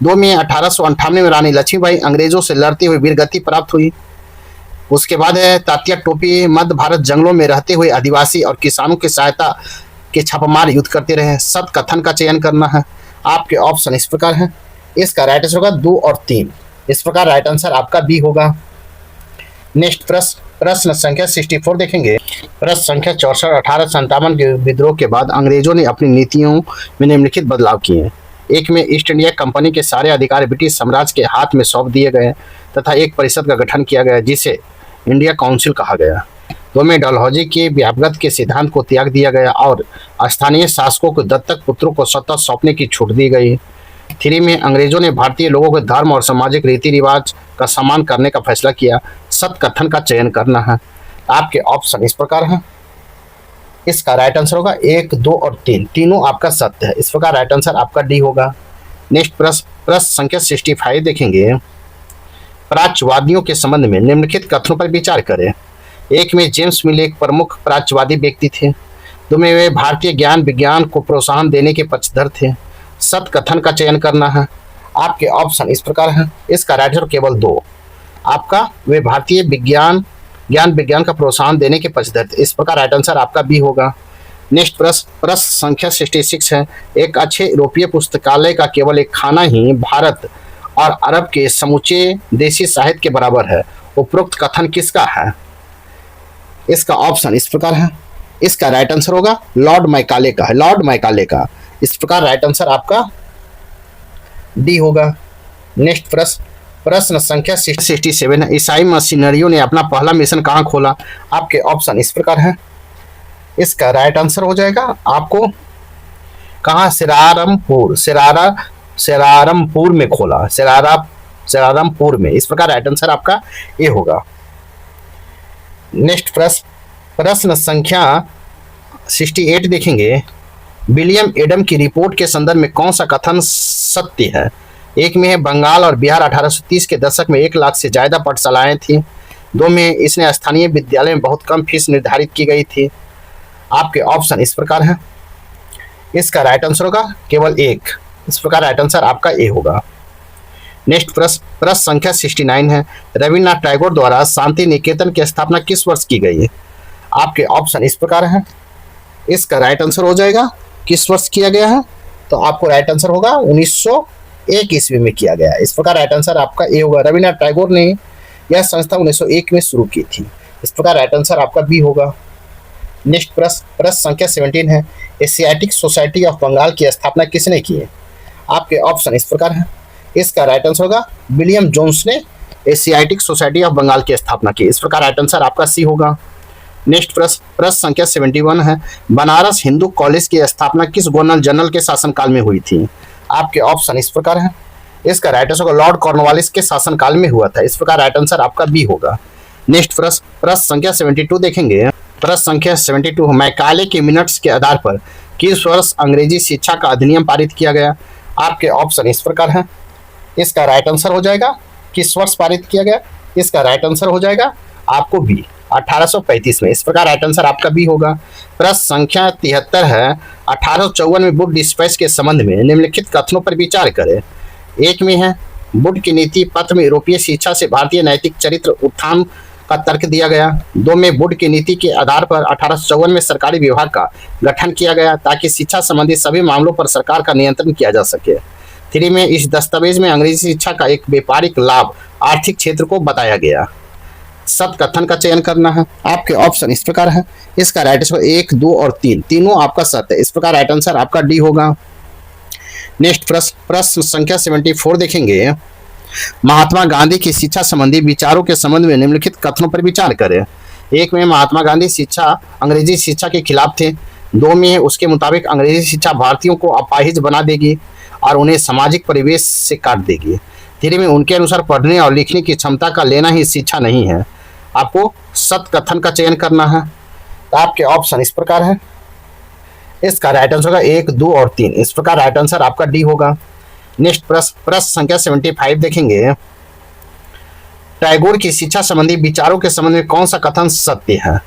2 में 1858 में रानी लक्ष्मीबाई अंग्रेजों से लड़ते हुए वीरगति प्राप्त हुई। उसके बाद है तात्या टोपी मध्य भारत जंगलों में रहते हुए आदिवासी और किसानों की सहायता के छापामार युद्ध करते रहे। सत कथन का चयन करना है। आपके ऑप्शन इस प्रकार है, इसका राइट आंसर होगा 2 और 3। इस प्रकार राइट आंसर आपका बी होगा। नेक्स्ट प्रश्न संख्या 64 देखेंगे। प्रश्न संख्या 64, 1857 के विद्रोह के बाद अंग्रेजों ने अपनी नीतियों में निम्नलिखित बदलाव किए। एक में ईस्ट इंडिया कंपनी के सारे अधिकार ब्रिटिश साम्राज्य के हाथ में सौंप दिए गए तथा एक परिषद का गठन किया गया जिसे इंडिया काउंसिल कहा गया। 2 में डलहौजी के व्यापगत के सिद्धांत को त्याग दिया गया और स्थानीय शासकों को दत्तक पुत्रों को सत्ता सौंपने की छूट दी गई। 3 में अंग्रेजों ने भारतीय लोगों के धर्म और सामाजिक रीति रिवाज का सम्मान करने का फैसला किया। सत कथन का चयन करना है। आपके ऑप्शन इस प्रकार हैं, इसका राइट आंसर होगा 1, 2 और 3, तीनों आपका सत्य है। इस प्रकार राइट आंसर आपका डी होगा। नेक्स्ट प्रश्न संख्या 65 देखेंगे। प्राच्यवादियों के संबंध में निम्नलिखित कथनों पर विचार करें। एक में जेम्स मिल एक प्रमुख प्राच्यवादी व्यक्ति थे। 2 में वे भारतीय ज्ञान विज्ञान को प्रोत्साहन देने के पक्षधर थे। सत कथन का चयन करना है। आपके ऑप्शन इस प्रकार हैं, इसका राइट आंसर केवल 2 आपका, वे भारतीय ज्ञान विज्ञान का प्रोत्साहन देने के पक्षधर थे। इस प्रकार राइट आंसर आपका बी होगा। नेक्स्ट प्रश्न संख्या 66 है। एक अच्छे यूरोपीय पुस्तकालय का केवल एक खाना ही भारत और अरब के समूचे देसी साहित्य के बराबर है। उपरोक्त कथन किसका है? इसका ऑप्शन इस प्रकार है, इसका राइट आंसर होगा लॉर्ड मैकाले का है, लॉर्ड मैकाले का। इस प्रकार राइट आंसर आपका डी होगा। नेक्स्ट प्रश्न संख्या 67 है। ईसाई मिशनरियों ने अपना पहला मिशन कहाँ खोला? आपके ऑप्शन इस प्रकार है, इसका राइट आंसर हो जाएगा आपको कहाँ, सेरारमपुर में खोला, सेरारमपुर में। इस प्रकार राइट आंसर आपका ए होगा। नेक्स्ट प्रश्न संख्या 68 देखेंगे। विलियम एडम की रिपोर्ट के संदर्भ में कौन सा कथन सत्य है? एक में है बंगाल और बिहार 1830 के दशक में 1 लाख से ज्यादा पाठशालाएं थी। 2 में इसने स्थानीय विद्यालय में बहुत कम फीस निर्धारित की गई थी। आपके ऑप्शन इस प्रकार हैं, इसका राइट आंसर होगा केवल 1। इस प्रकार राइट आंसर आपका ए होगा। नेक्स्ट प्रश्न संख्या 69 है। रविन्द्रनाथ टैगोर द्वारा शांति निकेतन की स्थापना किस वर्ष की गई है? आपके ऑप्शन इस प्रकार हैं, इसका राइट आंसर हो जाएगा किस वर्ष किया गया है, तो आपको राइट आंसर होगा 1901 ईस्वी में किया गया। इस प्रकार राइट आंसर आपका ए होगा। रविन्द्रनाथ टैगोर ने यह संस्था 1901 में शुरू की थी। इस प्रकार राइट आंसर आपका बी होगा। नेक्स्ट प्रश्न संख्या 17 है। एशियाटिक सोसाइटी ऑफ बंगाल की स्थापना किसने की है? आपके ऑप्शन इस प्रकार है, इसका राइट आंसर होगा विलियम जोन्स ने एशियाटिक सोसाइटी ऑफ बंगाल की स्थापना की। इस प्रकार राइट आंसर आपका सी होगा। नेक्स्ट प्रश्न संख्या 71 है। बनारस हिंदू कॉलेज की स्थापना किस गवर्नर जनरल के शासनकाल में हुई थी? आपके ऑप्शन इस प्रकार है, इसका राइट आंसर होगा लॉर्ड कॉर्नवालिस के शासनकाल में हुआ था। इस प्रकार राइट आंसर आपका बी होगा। नेक्स्ट प्रश्न संख्या 72 देखेंगे। प्रश्न संख्या 72, मैकाले के मिनट्स के आधार पर किस वर्ष अंग्रेजी शिक्षा का अधिनियम पारित किया गया? आपके ऑप्शन इस प्रकार है, इसका राइट आंसर हो जाएगा किस वर्ष पारित किया गया? इसका राइट आंसर हो जाएगा आपको बी 1835 में। इस प्रकार राइट आंसर आपका बी होगा। प्रश्न संख्या 73 है, 1854 में वुड डिस्पैच के संबंध में निम्नलिखित कथनों पर विचार करें। एक में है वुड की नीति पत्र में यूरोपीय शिक्षा से भारतीय नैतिक चरित्र उत्थान का तर्क दिया गया। 2 में वुड की नीति के आधार पर 1854 में सरकारी विभाग का गठन किया गया ताकि शिक्षा संबंधी सभी मामलों पर सरकार का नियंत्रण किया जा सके। 3 में इस दस्तावेज में अंग्रेजी शिक्षा का एक व्यापारिक लाभ आर्थिक क्षेत्र को बताया गया। सत्य कथन का चयन करना है। आपके ऑप्शन इस प्रकार है। इसका राइट आंसर 1, 2 और 3 तीनों आपका सत्य है। इस प्रकार राइट आंसर आपका डी होगा। नेक्स्ट प्रश्न संख्या 74 देखेंगे। महात्मा गांधी की शिक्षा संबंधी विचारों के संबंध में निम्नलिखित कथनों पर विचार करें। 1 में महात्मा गांधी अंग्रेजी शिक्षा के खिलाफ थे। 2 में उसके मुताबिक अंग्रेजी शिक्षा भारतीयों को अपाहिज बना देगी और उन्हें सामाजिक परिवेश से काट देगी। 3 में उनके अनुसार पढ़ने और लिखने की क्षमता का लेना ही शिक्षा नहीं है। आपको सत्य कथन का चयन करना है। तो आपके ऑप्शन इस प्रकार है। इसका राइट आंसर होगा 1, 2 और 3। इस प्रकार राइट आंसर आपका डी होगा। नेक्स्ट प्रश्न संख्या 75 देखेंगे। टैगोर की शिक्षा संबंधी विचारों के संबंध में कौन सा कथन सत्य है।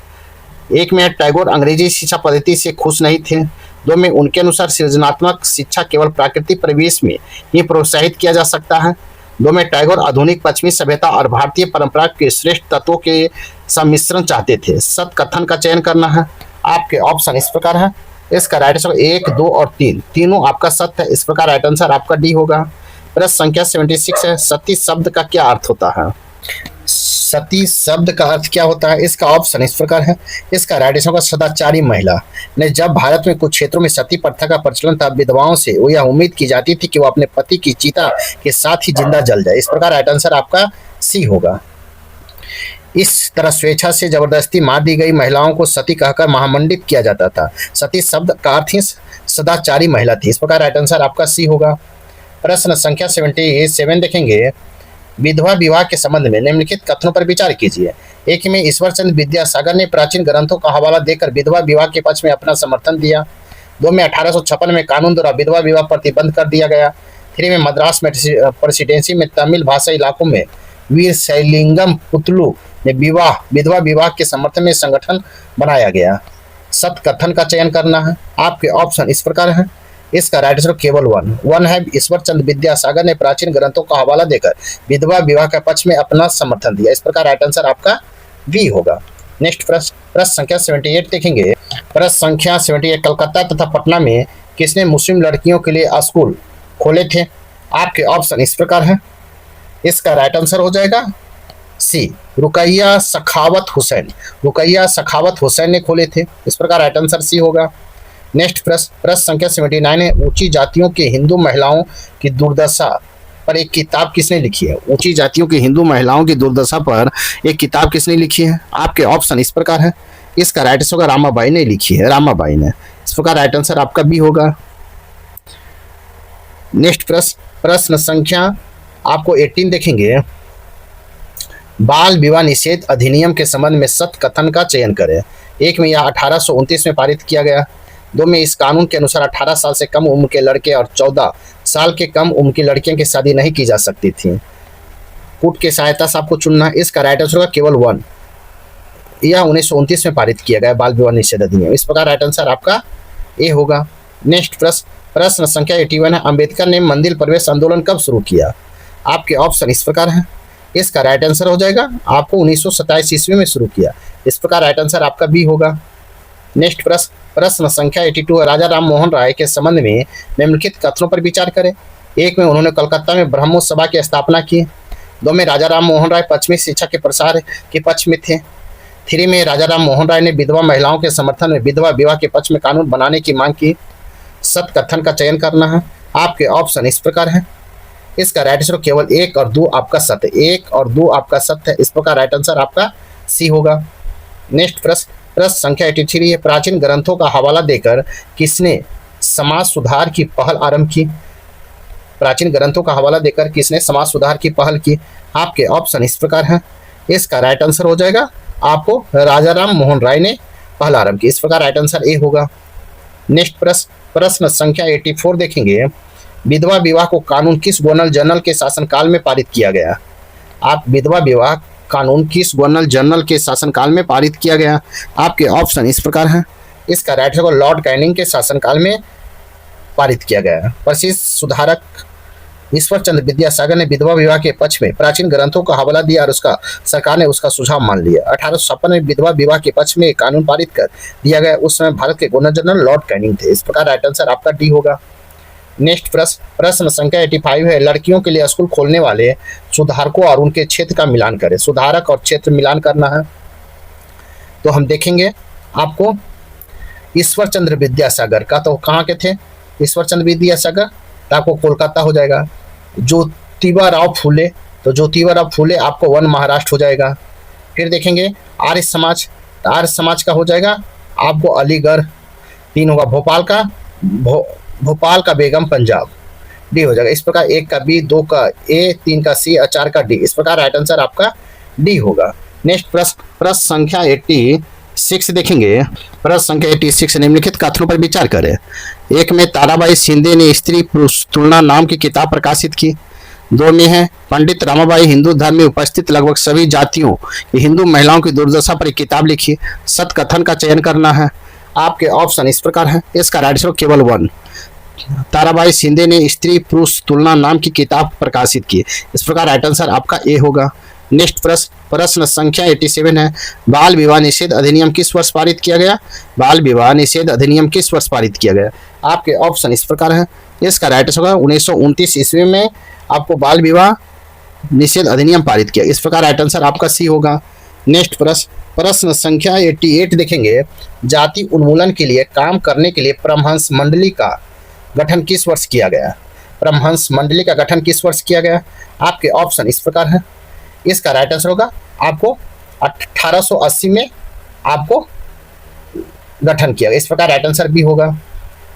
1 में टैगोर अंग्रेजी शिक्षा पद्धति से खुश नहीं थे। 2 में उनके अनुसार सृजनात्मक शिक्षा केवल प्राकृतिक परिवेश में ही प्रोत्साहित किया जा सकता है। 2 में टैगोर आधुनिक पश्चिमी सभ्यता और भारतीय परंपरा के श्रेष्ठ तत्वों के सम्मिश्रण चाहते थे। सत्य कथन का चयन करना है। आपके ऑप्शन इस प्रकार है। इसका राइट आंसर 1, 2 और 3 तीनों आपका सत्य है। इस प्रकार राइट आंसर आपका डी होगा। प्रश्न संख्या 76 है। सती शब्द का क्या अर्थ होता है। सती शब्द का अर्थ क्या होता है। इसका ऑप्शन इस प्रकार है। इसका राइट आंसर होगा सदाचारी महिला। ने जब भारत में कुछ क्षेत्रों में सती प्रथा का प्रचलन था, विधवाओं से वो यह उम्मीद की जाती थी कि वो अपने पति की चिता के साथ ही जिंदा जल जाए। इस प्रकार राइट आंसर आपका सी होगा। इस तरह स्वेच्छा से जबरदस्ती मार दी गई महिलाओं को सती कहकर महामंडित किया जाता था। सती शब्द का अर्थ ही सदाचारी महिला थी। इस प्रकार राइट आंसर आपका सी होगा। प्रश्न संख्या 77 देखेंगे। विधवा विवाह के संबंध में निम्नलिखित कथनों पर विचार कीजिए। 1 में ईश्वरचंद्र विद्यासागर ने प्राचीन ग्रंथों का हवाला देकर विधवा विवाह के पक्ष में अपना समर्थन दिया। 2 में 1856 में कानून द्वारा विधवा विवाह प्रतिबंध कर दिया गया। 3 में मद्रास प्रेसिडेंसी में तमिल भाषा इलाकों में वीर शैलिंगम पुतलू ने विधवा विवाह के समर्थन में संगठन बनाया गया। सत्य कथन का चयन करना है। आपके ऑप्शन इस प्रकार हैं। इसका राइट आंसर केवल 1 है। ईश्वरचंद्र विद्यासागर ने प्राचीन ग्रंथों का हवाला देकर विधवा विवाह के पक्ष में अपना समर्थन दिया। इस प्रकार राइट आंसर आपका बी होगा। नेक्स्ट प्रश्न संख्या 78 देखेंगे। प्रश्न संख्या 78 कलकत्ता तथा पटना में किसने मुस्लिम लड़कियों के लिए स्कूल खोले थे। आपके ऑप्शन इस प्रकार है। इसका राइट आंसर हो जाएगा सी, रुकैया सखावत हुसैन ने खोले थे। इस प्रकार राइट आंसर सी होगा। नेक्स्ट प्रश्न संख्या 79 है। ऊंची जातियों के हिंदू महिलाओं की दुर्दशा पर एक किताब किसने लिखी है। ऊंची जातियों की हिंदू महिलाओं की दुर्दशा पर एक किताब किसने लिखी है। आपके ऑप्शन इस प्रकार है। इसका राइट आंसर होगा रामाबाई ने लिखी है। रामाबाई ने। इस प्रकार राइट आंसर आपका बी होगा। नेक्स्ट प्रश्न संख्या आपको 18 देखेंगे। बाल विवाह निषेध अधिनियम के संबंध में सत्य कथन का चयन करें। 1 में यह 1829 में पारित किया गया। 2 में इस कानून के अनुसार 18 साल से कम उम्र के लड़के और 14 साल के कम उम्र की लड़कियों की शादी नहीं की जा सकती थी। कोर्ट की सहायता से आपको चुनना है। इसका राइट आंसर होगा केवल 1। यह 1929 में पारित किया गया बाल विवाह निषेध अधिनियम। इस प्रकार राइट आंसर आपका ए होगा। नेक्स्ट प्रश्न संख्या 81 है। अम्बेडकर ने मंदिर प्रवेश आंदोलन कब शुरू किया। आपके ऑप्शन इस प्रकार है। इसका राइट आंसर हो जाएगा आपको 1927 ईस्वी में शुरू किया। इस प्रकार राइट आंसर आपका बी होगा। नेक्स्ट प्रश्न संख्या 82 है। राजा राम मोहन राय के संबंध में निम्नलिखित कथनों पर विचार करें। 1 में उन्होंने कलकत्ता में ब्रह्मो सभा की स्थापना की। 2 में राजा राम मोहन राय पश्चिमी शिक्षा के प्रसार के पक्ष में थे। 3 में राजा राम मोहन राय ने विधवा महिलाओं के समर्थन में विधवा विवाह के पक्ष में कानून बनाने की मांग की। सत्य कथन का चयन करना है। आपके ऑप्शन इस प्रकार है। इसका राइट आंसर केवल 1 और 2 आपका सत्य। 1 और 2 आपका सत्य है। इस प्रकार राइट आंसर आपका सी होगा। नेक्स्ट प्रश्न संख्या 83 है। प्राचीन ग्रंथों का हवाला देकर किसने समाज सुधार की पहल आरंभ की। प्राचीन ग्रंथों का हवाला देकर किसने समाज सुधार की पहल की। आपके ऑप्शन इस प्रकार हैं। इसका राइट आंसर हो जाएगा आपको राजा राम मोहन राय ने पहल आरंभ की। इस प्रकार राइट आंसर ए होगा। नेक्स्ट प्रश्न संख्या 84 देखेंगे। विधवा विवाह को कानून किस गवर्नर जनरल के शासनकाल में पारित किया गया। आप विधवा विवाह कानून किस गवर्नर जनरल के शासनकाल में पारित किया गया? आपके ऑप्शन इस प्रकार हैं। इसका राइट होगा लॉर्ड कैनिंग के शासनकाल में पारित किया गया। प्रसिद्ध सुधारक ईश्वर चंद्र विद्यासागर ने विधवा विवाह के पक्ष में प्राचीन ग्रंथों का हवाला दिया और उसका सरकार ने उसका सुझाव मान लिया। 1856 में विधवा विवाह के पक्ष में कानून पारित कर दिया गया। उस समय भारत के गवर्नर जनरल लॉर्ड कैनिंग थे। इस प्रकार राइट आंसर आपका डी होगा। नेक्स्ट प्रश्न संख्या 85 है। लड़कियों के लिए स्कूल खोलने वाले सुधारकों और उनके क्षेत्र का मिलान करें। सुधारक और क्षेत्र मिलान करना है तो हम देखेंगे आपको ईश्वर चंद्र विद्यासागर का, तो कहाँ के थे ईश्वर चंद्र विद्यासागर, तो आपको कोलकाता हो जाएगा। ज्योतिबा राव फूले, तो ज्योतिबा राव फूले आपको वन महाराष्ट्र हो जाएगा। फिर देखेंगे आर्य समाज, तो आर्य समाज का हो जाएगा आपको अलीगढ़। 3 होगा भोपाल का बेगम पंजाब, डी हो जाएगा। इस प्रकार 1 का बी, 2 का ए, 3 का सी और 4 का डी। इस प्रकार राइट आंसर आपका डी होगा। नेक्स्ट प्रश्न संख्या 86 देखेंगे। प्रश्न संख्या 86 निम्नलिखित कथनों पर विचार करें। 1 में ताराबाई शिंदे ने स्त्री पुरुष तुलना नाम की किताब प्रकाशित की। 2 में है पंडित रामाबाई हिंदू धर्म में उपस्थित लगभग सभी जातियों की हिंदू महिलाओं की दुर्दशा पर एक किताब लिखी। सत कथन का चयन करना है। आपके ऑप्शन इस प्रकार है। इसका राइट आंसर केवल 1, ताराबाई शिंदे ने स्त्री पुरुष तुलना नाम की किताब प्रकाशित की। इस प्रकार राइट आंसर आपका ए होगा। नेक्स्ट प्रश्न संख्या 87 है। बाल विवाह निषेध अधिनियम किस वर्ष पारित किया गया? बाल विवाह निषेध अधिनियम किस वर्ष पारित किया गया? आपके ऑप्शन इस प्रकार है। इसका राइट आंसर होगा 1929 ईस्वी में आपको बाल विवाह निषेध अधिनियम पारित किया। इस प्रकार राइट आंसर आपका सी होगा। नेक्स्ट प्रश्न संख्या 88 देखेंगे। जाति उन्मूलन के लिए काम करने के लिए परमहंस मंडली का गठन किस वर्ष किया गया? परमहंस मंडली का गठन किस वर्ष किया गया? आपके ऑप्शन इस प्रकार है। इसका राइट आंसर होगा आपको 1880 में आपको गठन किया गया। इस प्रकार राइट आंसर बी होगा।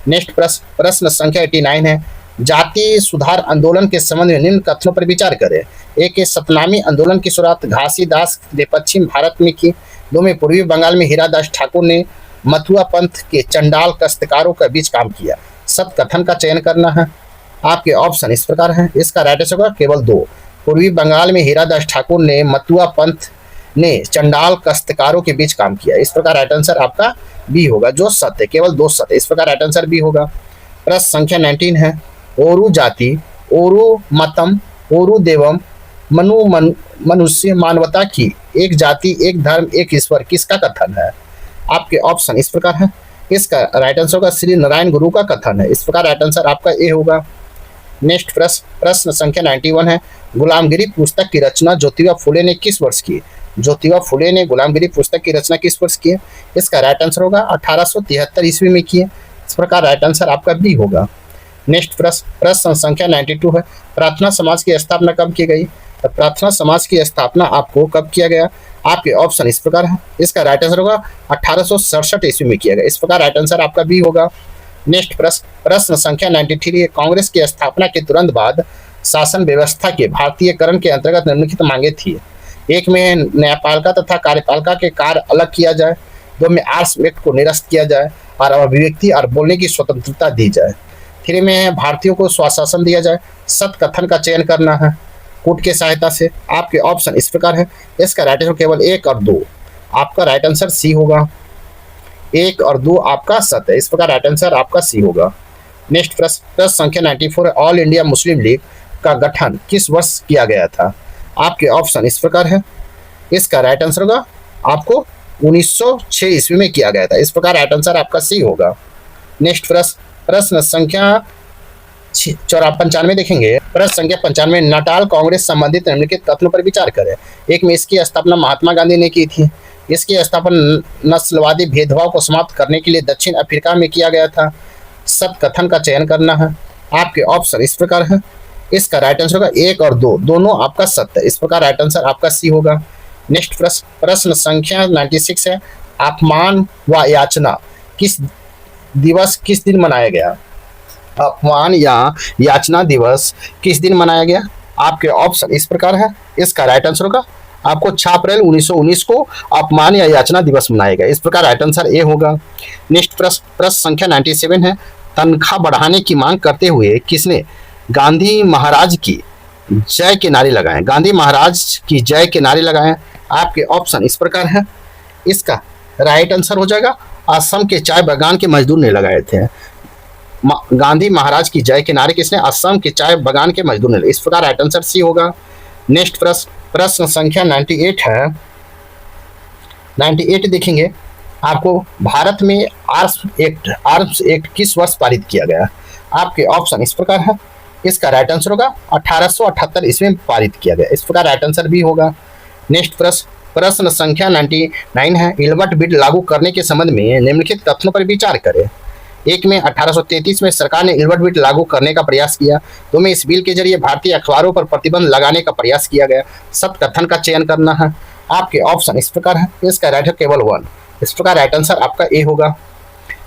नेक्स्ट प्रश्न संख्या 89 है। जातीय सुधार आंदोलन के संबंध में निम्न कथनों पर विचार करें। 1 सतनामी आंदोलन की शुरुआत घासीदास ने पश्चिम भारत में की। 2 में पूर्वी बंगाल में हीरादास ठाकुर ने मथुआ पंथ के चंडाल काश्तकारों के बीच काम किया। सत कथन का चयन करना है। आपके ऑप्शन इस प्रकार है। इसका राइट आंसर होगा केवल 2, पूर्वी बंगाल में हीरादास ठाकुर ने मथुआ पंथ ने चंडाल काश्तकारों के बीच काम किया। इस प्रकार राइट आंसर आपका बी होगा, जो सत्य है, केवल 2 सत्य। इस प्रकार राइट आंसर बी होगा। प्रश्न संख्या 19 है। ओरु जाति, ओरु मतम, ओरु देवम, मनुष्य मानवता की एक जाति, एक धर्म, एक ईश्वर किसका कथन है? आपके ऑप्शन इस प्रकार है। इसका राइट आंसर होगा श्री नारायण गुरु का कथन है। इस प्रकार राइट आंसर आपका ए होगा। नेक्स्ट प्रश्न संख्या 91 है। गुलामगिरी पुस्तक की रचना ज्योतिबा फुले ने किस वर्ष की? ज्योतिबा फुले ने गुलामगिरी पुस्तक की रचना किस वर्ष की है? इसका राइट आंसर होगा 1873 ईस्वी में की है। इस प्रकार राइट आंसर आपका बी होगा। नेक्स्ट प्रश्न संख्या 92 है। प्रार्थना समाज की स्थापना कब की गई? तो प्रार्थना समाज की स्थापना आपको कब किया गया? आपके ऑप्शन इस प्रकार है। इसका राइट आंसर होगा 1867 ईस्वी में किया गया। इस प्रकार राइट आंसर आपका बी होगा। नेक्स्ट प्रश्न संख्या 93 है। कांग्रेस की स्थापना के तुरंत बाद शासन व्यवस्था के भारतीयकरण के अंतर्गत निम्नलिखित मांगे थी। 1 में न्यायपालिका तथा कार्यपालिका के कार्य अलग किया जाए। 2 में आर्म्स एक्ट को निरस्त किया जाए और अभिव्यक्ति और बोलने की स्वतंत्रता दी जाए। 3 में भारतीयों को स्वशासन दिया जाए। सत कथन का चयन करना है कोर्ट की सहायता से। आपके ऑप्शन इस प्रकार है। इसका राइट आंसर केवल 1 और 2। आपका राइट आंसर सी होगा। 1 और 2 आपका सत्य है। इस प्रकार राइट आंसर आपका सी होगा। नेक्स्ट प्रश्न संख्या 94 है। ऑल इंडिया मुस्लिम लीग का गठन किस वर्ष किया गया था? आपके ऑप्शन इस प्रकार है। इसका राइट आंसर होगा आपको 1906 ईस्वी में किया गया था। इस प्रकार राइट आंसर आपका सी होगा। नेक्स्ट प्रश्न संख्या 95 देखेंगे। प्रश्न संख्या 95 नटाल कांग्रेस संबंधित निम्नलिखित कथनों पर विचार करें। 1 में इसकी स्थापना महात्मा गांधी ने की थी। इसकी स्थापना नस्लवादी भेदभाव को समाप्त करने के लिए दक्षिण अफ्रीका में किया गया था। सत कथन का चयन करना है। आपके ऑप्शन इस प्रकार है। इसका राइट आंसर होगा 1 और 2 दोनों आपका सत्य है। इस प्रकार राइट आंसर आपका सी होगा। नेक्स्ट प्रश्न संख्या 96 है। अपमान व याचना किस दिन मनाया गया? अपमान या याचना दिवस किस दिन मनाया गया? आपके ऑप्शन इस प्रकार है। इसका राइट आंसर होगा आपको 6 अप्रैल 1919 को अपमान या याचना दिवस मनाया गया। इस प्रकार राइट आंसर ए होगा। नेक्स्ट प्रश्न संख्या 97 है। तनख्वाह बढ़ाने की मांग करते हुए किसने गांधी महाराज की जय के नारे लगाएं, गांधी महाराज की जय के नारे लगाएं। आपके ऑप्शन इस प्रकार है। इसका राइट आंसर हो जाएगा असम के चाय बागान के मजदूर ने लगाए थे। गांधी महाराज की जय के नारे किसने? असम के चाय बागान के मजदूर ने। इस प्रकार राइट आंसर सी होगा। नेक्स्ट प्रश्न संख्या 98 है। 98 देखेंगे आपको, भारत में आर्म्स एक्ट किस वर्ष पारित किया गया? आपके ऑप्शन इस प्रकार है। इसका राइट आंसर होगा 1878 ईस्वी में पारित किया गया। इस प्रकार राइट आंसर भी होगा। नेक्स्ट प्रश्न संख्या 99 है। इल्बर्ट बिल लागू करने के संबंध में निम्नलिखित कथनों पर विचार करें। एक में 1833 में सरकार ने इल्बर्ट बिल लागू करने का प्रयास किया। दो में इस बिल के जरिए भारतीय अखबारों पर प्रतिबंध लगाने का प्रयास किया गया। सत्य कथन का चयन करना है। आपके ऑप्शन इस प्रकार है। इसका राइट है केवल 1। इस प्रकार राइट आंसर आपका ए होगा।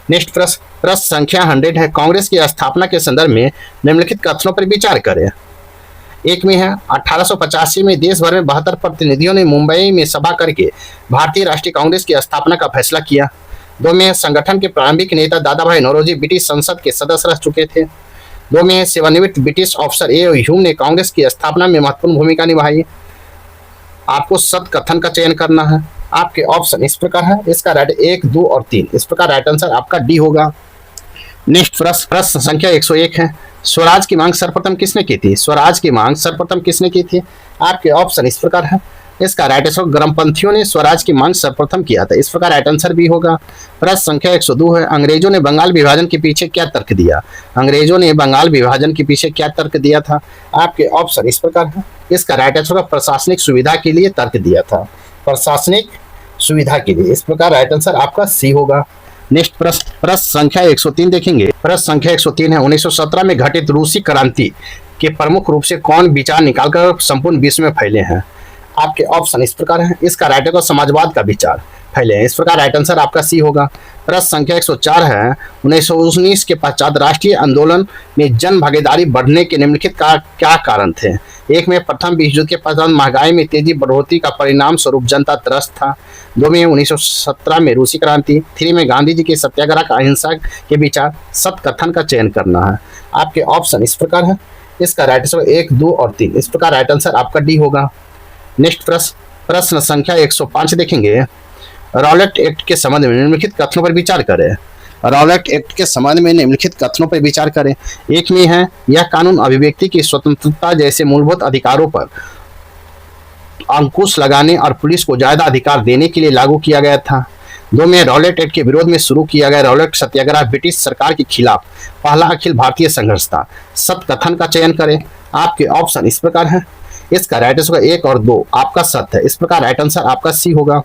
नेक्स्ट प्रश्न संख्या 100 है। कांग्रेस की स्थापना के संदर्भ में निम्नलिखित कथनों पर विचार करें। एक में है 1885 में देश भर में 72 प्रतिनिधियों ने मुंबई में सभा करके भारतीय राष्ट्रीय कांग्रेस की स्थापना का फैसला किया। दो में संगठन के प्रारंभिक नेता दादा भाई नौरोजी ब्रिटिश संसद के सदस्य रह चुके थे। दो में सेवानिवृत्त ब्रिटिश ऑफिसर ए ह्यूम ने कांग्रेस की स्थापना में महत्वपूर्ण भूमिका निभाई। आपको सत्य कथन का चयन करना है। आपके ऑप्शन इस प्रकार है। इसका राइट 1, 2 और 3। इस प्रकार राइट आंसर आपका डी होगा। नेक्स्ट प्रश्न संख्या 101 है। स्वराज की मांग सर्वप्रथम किसने की थी? स्वराज की मांग सर्वप्रथम किसने की थी? आपके ऑप्शन इस प्रकार है। इसका राइट आंसर गर्मपंथियों ने स्वराज की मांग सर्वप्रथम किया था। इस प्रकार राइट आंसर भी होगा। प्रश्न संख्या 102 है। अंग्रेजों ने बंगाल विभाजन के पीछे क्या तर्क दिया? अंग्रेजों ने बंगाल विभाजन के पीछे क्या तर्क दिया था? आपके ऑप्शन इस प्रकार है। इसका राइट आंसर होगा प्रशासनिक सुविधा के लिए तर्क दिया था। प्रशासनिक सुविधा के लिए। इस प्रकार राइट आंसर आपका सी होगा। नेक्स्ट प्रश्न संख्या 103 देखेंगे। प्रश्न संख्या 103 है। 1917 में घटित रूसी क्रांति के प्रमुख रूप से कौन विचार निकालकर संपूर्ण विश्व में फैले हैं? आपके ऑप्शन इस प्रकार है। इसका राइट आंसर समाजवाद का विचार फैले हैं। इस प्रकार राइट आंसर आपका सी होगा। प्रश्न संख्या 104 है। 1919 के पश्चात राष्ट्रीय आंदोलन में जन भागीदारी बढ़ने के निम्नलिखित का क्या कारण थे? एक में प्रथम विश्व युद्ध के पश्चात महंगाई में तेजी बढ़ोतरी का परिणाम स्वरूप जनता त्रस्त था। दो में 1917 में रूसी क्रांति। 3 में गांधी जी के सत्याग्रह का अहिंसा के विचार। सत्य कथन का चयन करना है। आपके ऑप्शन इस प्रकार है। इसका राइट आंसर 1, 2 और 3। इस प्रकार राइट आंसर आपका डी होगा। नेक्स्ट प्रश्न संख्या 105 देखेंगे। रॉलेट एक्ट के संबंध में निम्नलिखित कथनों पर विचार करें। रॉलेट एक्ट के संबंध में निम्नलिखित कथनों पर विचार करें। एक में है यह कानून अभिव्यक्ति की स्वतंत्रता जैसे मूलभूत अधिकारों पर अंकुश लगाने और पुलिस को ज्यादा अधिकार देने के लिए लागू किया गया था। दो में रॉलेट एक्ट के विरोध में शुरू किया गया रॉलेट सत्याग्रह ब्रिटिश सरकार के खिलाफ पहला अखिल भारतीय संघर्ष था। सत्य कथन का चयन करें। आपके ऑप्शन इस प्रकार है। इसका राइट आंसर 1 और 2 आपका सत्य है। इस प्रकार राइट आंसर आपका सी होगा।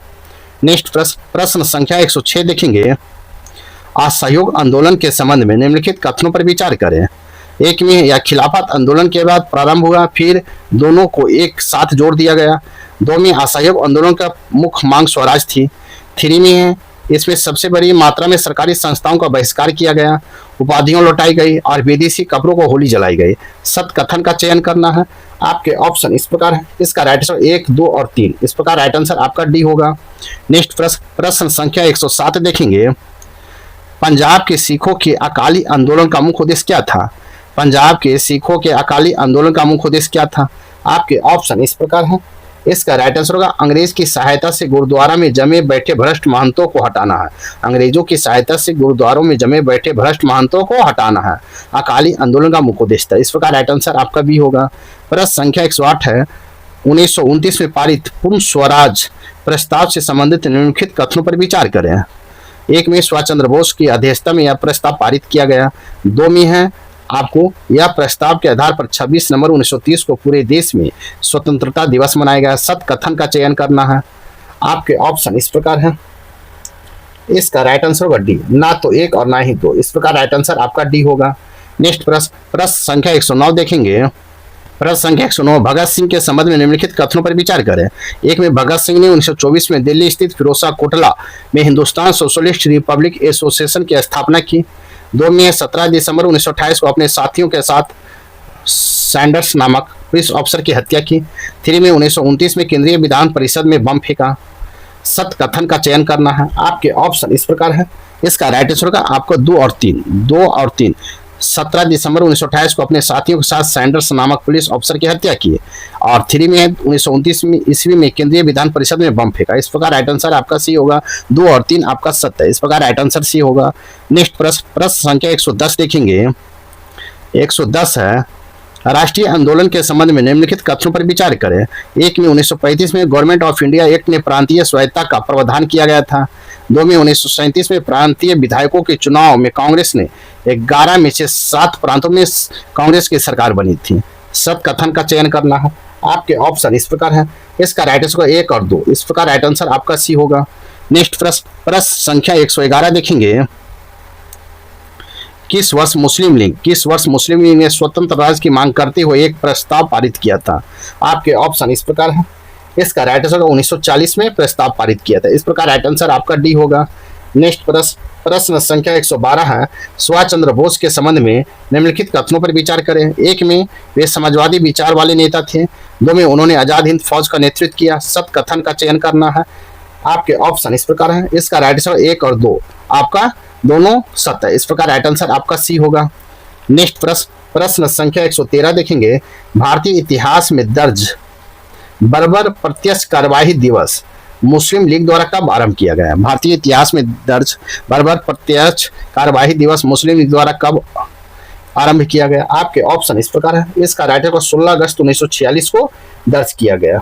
नेक्स्ट प्रश्न संख्या 106 देखेंगे। असहयोग आंदोलन के संबंध में निम्नलिखित कथनों पर विचार करें। एक में यह खिलाफत आंदोलन के बाद प्रारंभ हुआ, फिर दोनों को एक साथ जोड़ दिया गया। दो में असहयोग आंदोलन का मुख्य मांग स्वराज थी। 3 में है इसमें सबसे बड़ी मात्रा में सरकारी संस्थाओं का बहिष्कार किया गया, उपाधियां लौटाई गई और विदेशी कपड़ों को होली जलाई गई। सत्य कथन का चयन करना है। आपके ऑप्शन इस प्रकार है। इसका राइट आंसर 1, 2 और 3। इस प्रकार राइट आंसर आपका डी होगा। नेक्स्ट प्रश्न संख्या 107 देखेंगे। पंजाब के सिखों के अकाली आंदोलन का मुख्य उद्देश्य क्या था? पंजाब के सिखों के अकाली आंदोलन का मुख्य उद्देश्य क्या था? आपके ऑप्शन इस प्रकार है। इसका राइट आंसर होगा अंग्रेज की सहायता से गुरुद्वारा में जमे बैठे भ्रष्ट महंतों को हटाना है। अंग्रेजों की सहायता से गुरुद्वारों में जमे बैठे भ्रष्ट महंतों को हटाना है अकाली आंदोलन का मुख्य उद्देश्य था। इस प्रकार राइट आंसर आपका भी होगा। प्रश्न संख्या 108 है। 1929 में पारित पूर्ण स्वराज प्रस्ताव से संबंधित निम्नलिखित कथनों पर विचार करें। एक में सुभाष चंद्र बोस की अध्यक्षता में यह प्रस्ताव पारित किया गया। दो में है आपको यह प्रस्ताव के आधार पर 26 नवंबर 1930 को पूरे देश में स्वतंत्रता दिवस मनाया गया। सत्य कथन का चयन करना है। आपके ऑप्शन इस प्रकार है। इसका राइट आंसर होगा डी, ना तो 1 और ना ही 2। इस प्रकार राइट आंसर आपका डी होगा। नेक्स्ट प्रश्न संख्या 109 देखेंगे। प्रश्न संख्या 109 भगत सिंह के संबंध में निम्नलिखित कथनों पर विचार करें। एक में भगत सिंह ने 1924 में दिल्ली स्थित फिरोजशाह कोटला में हिंदुस्तान सोशलिस्ट रिपब्लिक एसोसिएशन की स्थापना की। दो में 17 दिसंबर 1928 को अपने साथियों के साथ सैंडर्स नामक पुलिस अफसर की हत्या की। 3 में 1929 में केंद्रीय विधान परिषद में बम फेंका। सत्य कथन का चयन करना है। आपके ऑप्शन इस प्रकार है। इसका राइट आंसर होगा आपको 2 और 3। 17 दिसंबर 1928 को अपने साथियों के साथ सैंडर्स नामक पुलिस अफसर की हत्या की। और 3 में 1929 में ईस्वी में केंद्रीय विधान परिषद में बम फेंका। इस प्रकार राइट आंसर आपका सी होगा। 2 और 3 आपका सत्य है। इस प्रकार राइट आंसर सी होगा। नेक्स्ट प्रश्न संख्या 110 देखेंगे। 110 है, राष्ट्रीय आंदोलन के संबंध में निम्नलिखित कथनों पर विचार करें। 1 में 1935 में गवर्नमेंट ऑफ इंडिया एक्ट में प्रांतीय स्वायत्तता का प्रावधान किया गया था। 2 में 1937 में प्रांतीय विधायकों के चुनाव में कांग्रेस ने 11 में से 7 प्रांतों में कांग्रेस की सरकार बनी थी। सत कथन का चयन करना है। आपके ऑप्शन इस प्रकार है। इसका राइट आंसर 1 और 2। इस प्रकार राइट आंसर आपका सी होगा। नेक्स्ट प्रश्न संख्या 111 देखेंगे। किस वर्ष मुस्लिम लीग ने स्वतंत्र राज्य की मांग करते हुए एक प्रस्ताव पारित किया था? आपके ऑप्शन इस प्रकार है। इसका राइट आंसर 1940 में प्रस्ताव पारित किया था। इस प्रकार राइट आंसर आपका डी होगा। नेक्स्ट प्रश्न संख्या 112 है, सुभाष चंद्र बोस के संबंध में निम्नलिखित कथनों पर विचार करें। 1 में वे समाजवादी विचार वाले नेता थे। 2 में उन्होंने आजाद हिंद फौज का नेतृत्व किया। सत कथन का चयन करना है। आपके ऑप्शन इस प्रकार है। इसका राइट आंसर 1 और 2 आपका दोनों सत्य है। इस प्रकार राइट आंसर आपका सी होगा। नेक्स्ट प्रश्न संख्या 113 देखेंगे। भारतीय इतिहास में दर्ज बर्बर प्रत्यक्ष कार्यवाही दिवस मुस्लिम लीग द्वारा कब आरंभ किया गया? भारतीय इतिहास में दर्ज बर्बर प्रत्यक्ष कार्यवाही दिवस मुस्लिम लीग द्वारा कब आरंभ किया गया? आपके ऑप्शन इस प्रकार है। इसका राइट आंसर 16 अगस्त 1946 को दर्ज किया गया।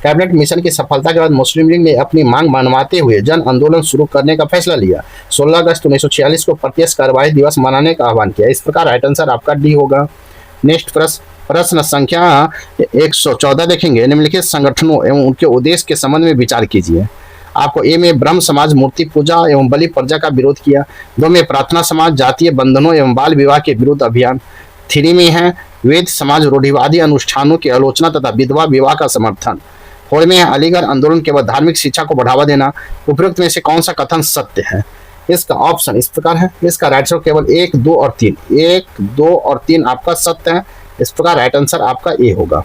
कैबिनेट मिशन की सफलता के बाद मुस्लिम लीग ने अपनी मांग मनवाते हुए जन आंदोलन शुरू करने का फैसला लिया। 16 अगस्त 1946 को प्रत्यक्ष कार्यवाही दिवस मनाने का आह्वान किया। इस प्रकार राइट आंसर आपका डी होगा। नेक्स्ट प्रश्न संख्या 114 देखेंगे। निम्नलिखित संगठनों एवं उनके उद्देश्य के संबंध में विचार कीजिए। आपको ए में ब्रह्म समाज मूर्ति पूजा एवं बलि प्रजा का विरोध किया। 2 में प्रार्थना समाज जातीय बंधनों एवं बाल विवाह के विरुद्ध अभियान। 3 में है वेद समाज रूढ़िवादी अनुष्ठानों की आलोचना तथा विधवा विवाह का समर्थन। 4 में है अलीगढ़ आंदोलन केवल धार्मिक शिक्षा को बढ़ावा देना। उपरोक्त में से कौन सा कथन सत्य है? इसका ऑप्शन इस प्रकार है। इसका राइट आंसर केवल 1, 2 और 3। 1, 2 और 3 आपका सत्य है। इस प्रकार राइट आंसर आपका ए होगा।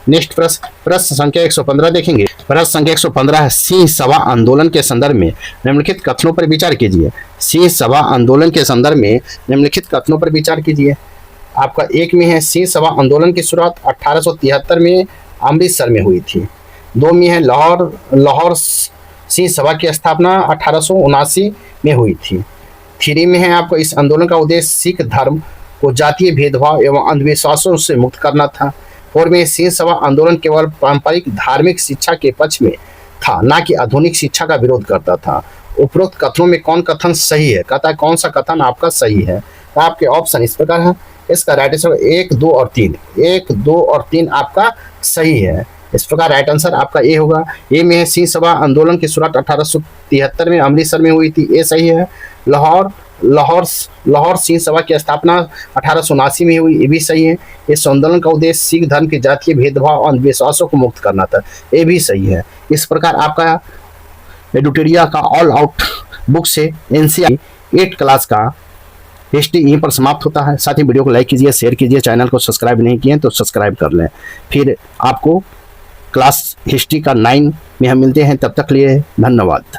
नेक्स्ट प्रश्न संख्या 115 देखेंगे। प्रश्न संख्या 115 है, सिंह सभा आंदोलन के संदर्भ में निम्नलिखित कथनों पर विचार कीजिए। सिंह सभा आंदोलन के संदर्भ में निम्नलिखित कथनों पर विचार कीजिए। आपका 1 में है सिंह सभा आंदोलन की शुरुआत 1873 में अमृतसर में हुई थी। 2 में है लाहौर सिंह सभा की स्थापना 1879 में हुई थी। 3 में है आपको इस आंदोलन का उद्देश्य सिख धर्म को जातीय भेदभाव एवं अंधविश्वासों से मुक्त करना था। 4 में सिंह सभा आंदोलन केवल पारंपरिक धार्मिक शिक्षा के पक्ष में था, न कि आधुनिक शिक्षा का विरोध करता था। उपरोक्त कथनों में कौन कथन सही है? कहता है कौन सा कथन आपका सही है? तो आपके ऑप्शन इस प्रकार है। इसका राइट आंसर 1, 2 और 3। 1, 2 और 3 आपका सही है। इस प्रकार राइट आंसर आपका ए होगा। ए में है सिंह सभा आंदोलन की शुरुआत 1873 में अमृतसर में हुई थी। ए सही है। लाहौर सिंह सभा की स्थापना 1879 में हुई। ये भी सही है। इस आंदोलन का उद्देश्य सिख धर्म के जातीय भेदभाव अंधविश्वासों को मुक्त करना था। ये भी सही है। इस प्रकार आपका एडुटेरिया का ऑल आउट बुक से एनसीईआरटी 8 क्लास का हिस्ट्री यहीं पर समाप्त होता है। साथ ही वीडियो को लाइक कीजिए, शेयर कीजिए। चैनल को सब्सक्राइब नहीं किए तो सब्सक्राइब कर लें। फिर आपको क्लास हिस्ट्री का 9 में हम मिलते हैं। तब तक लिए धन्यवाद।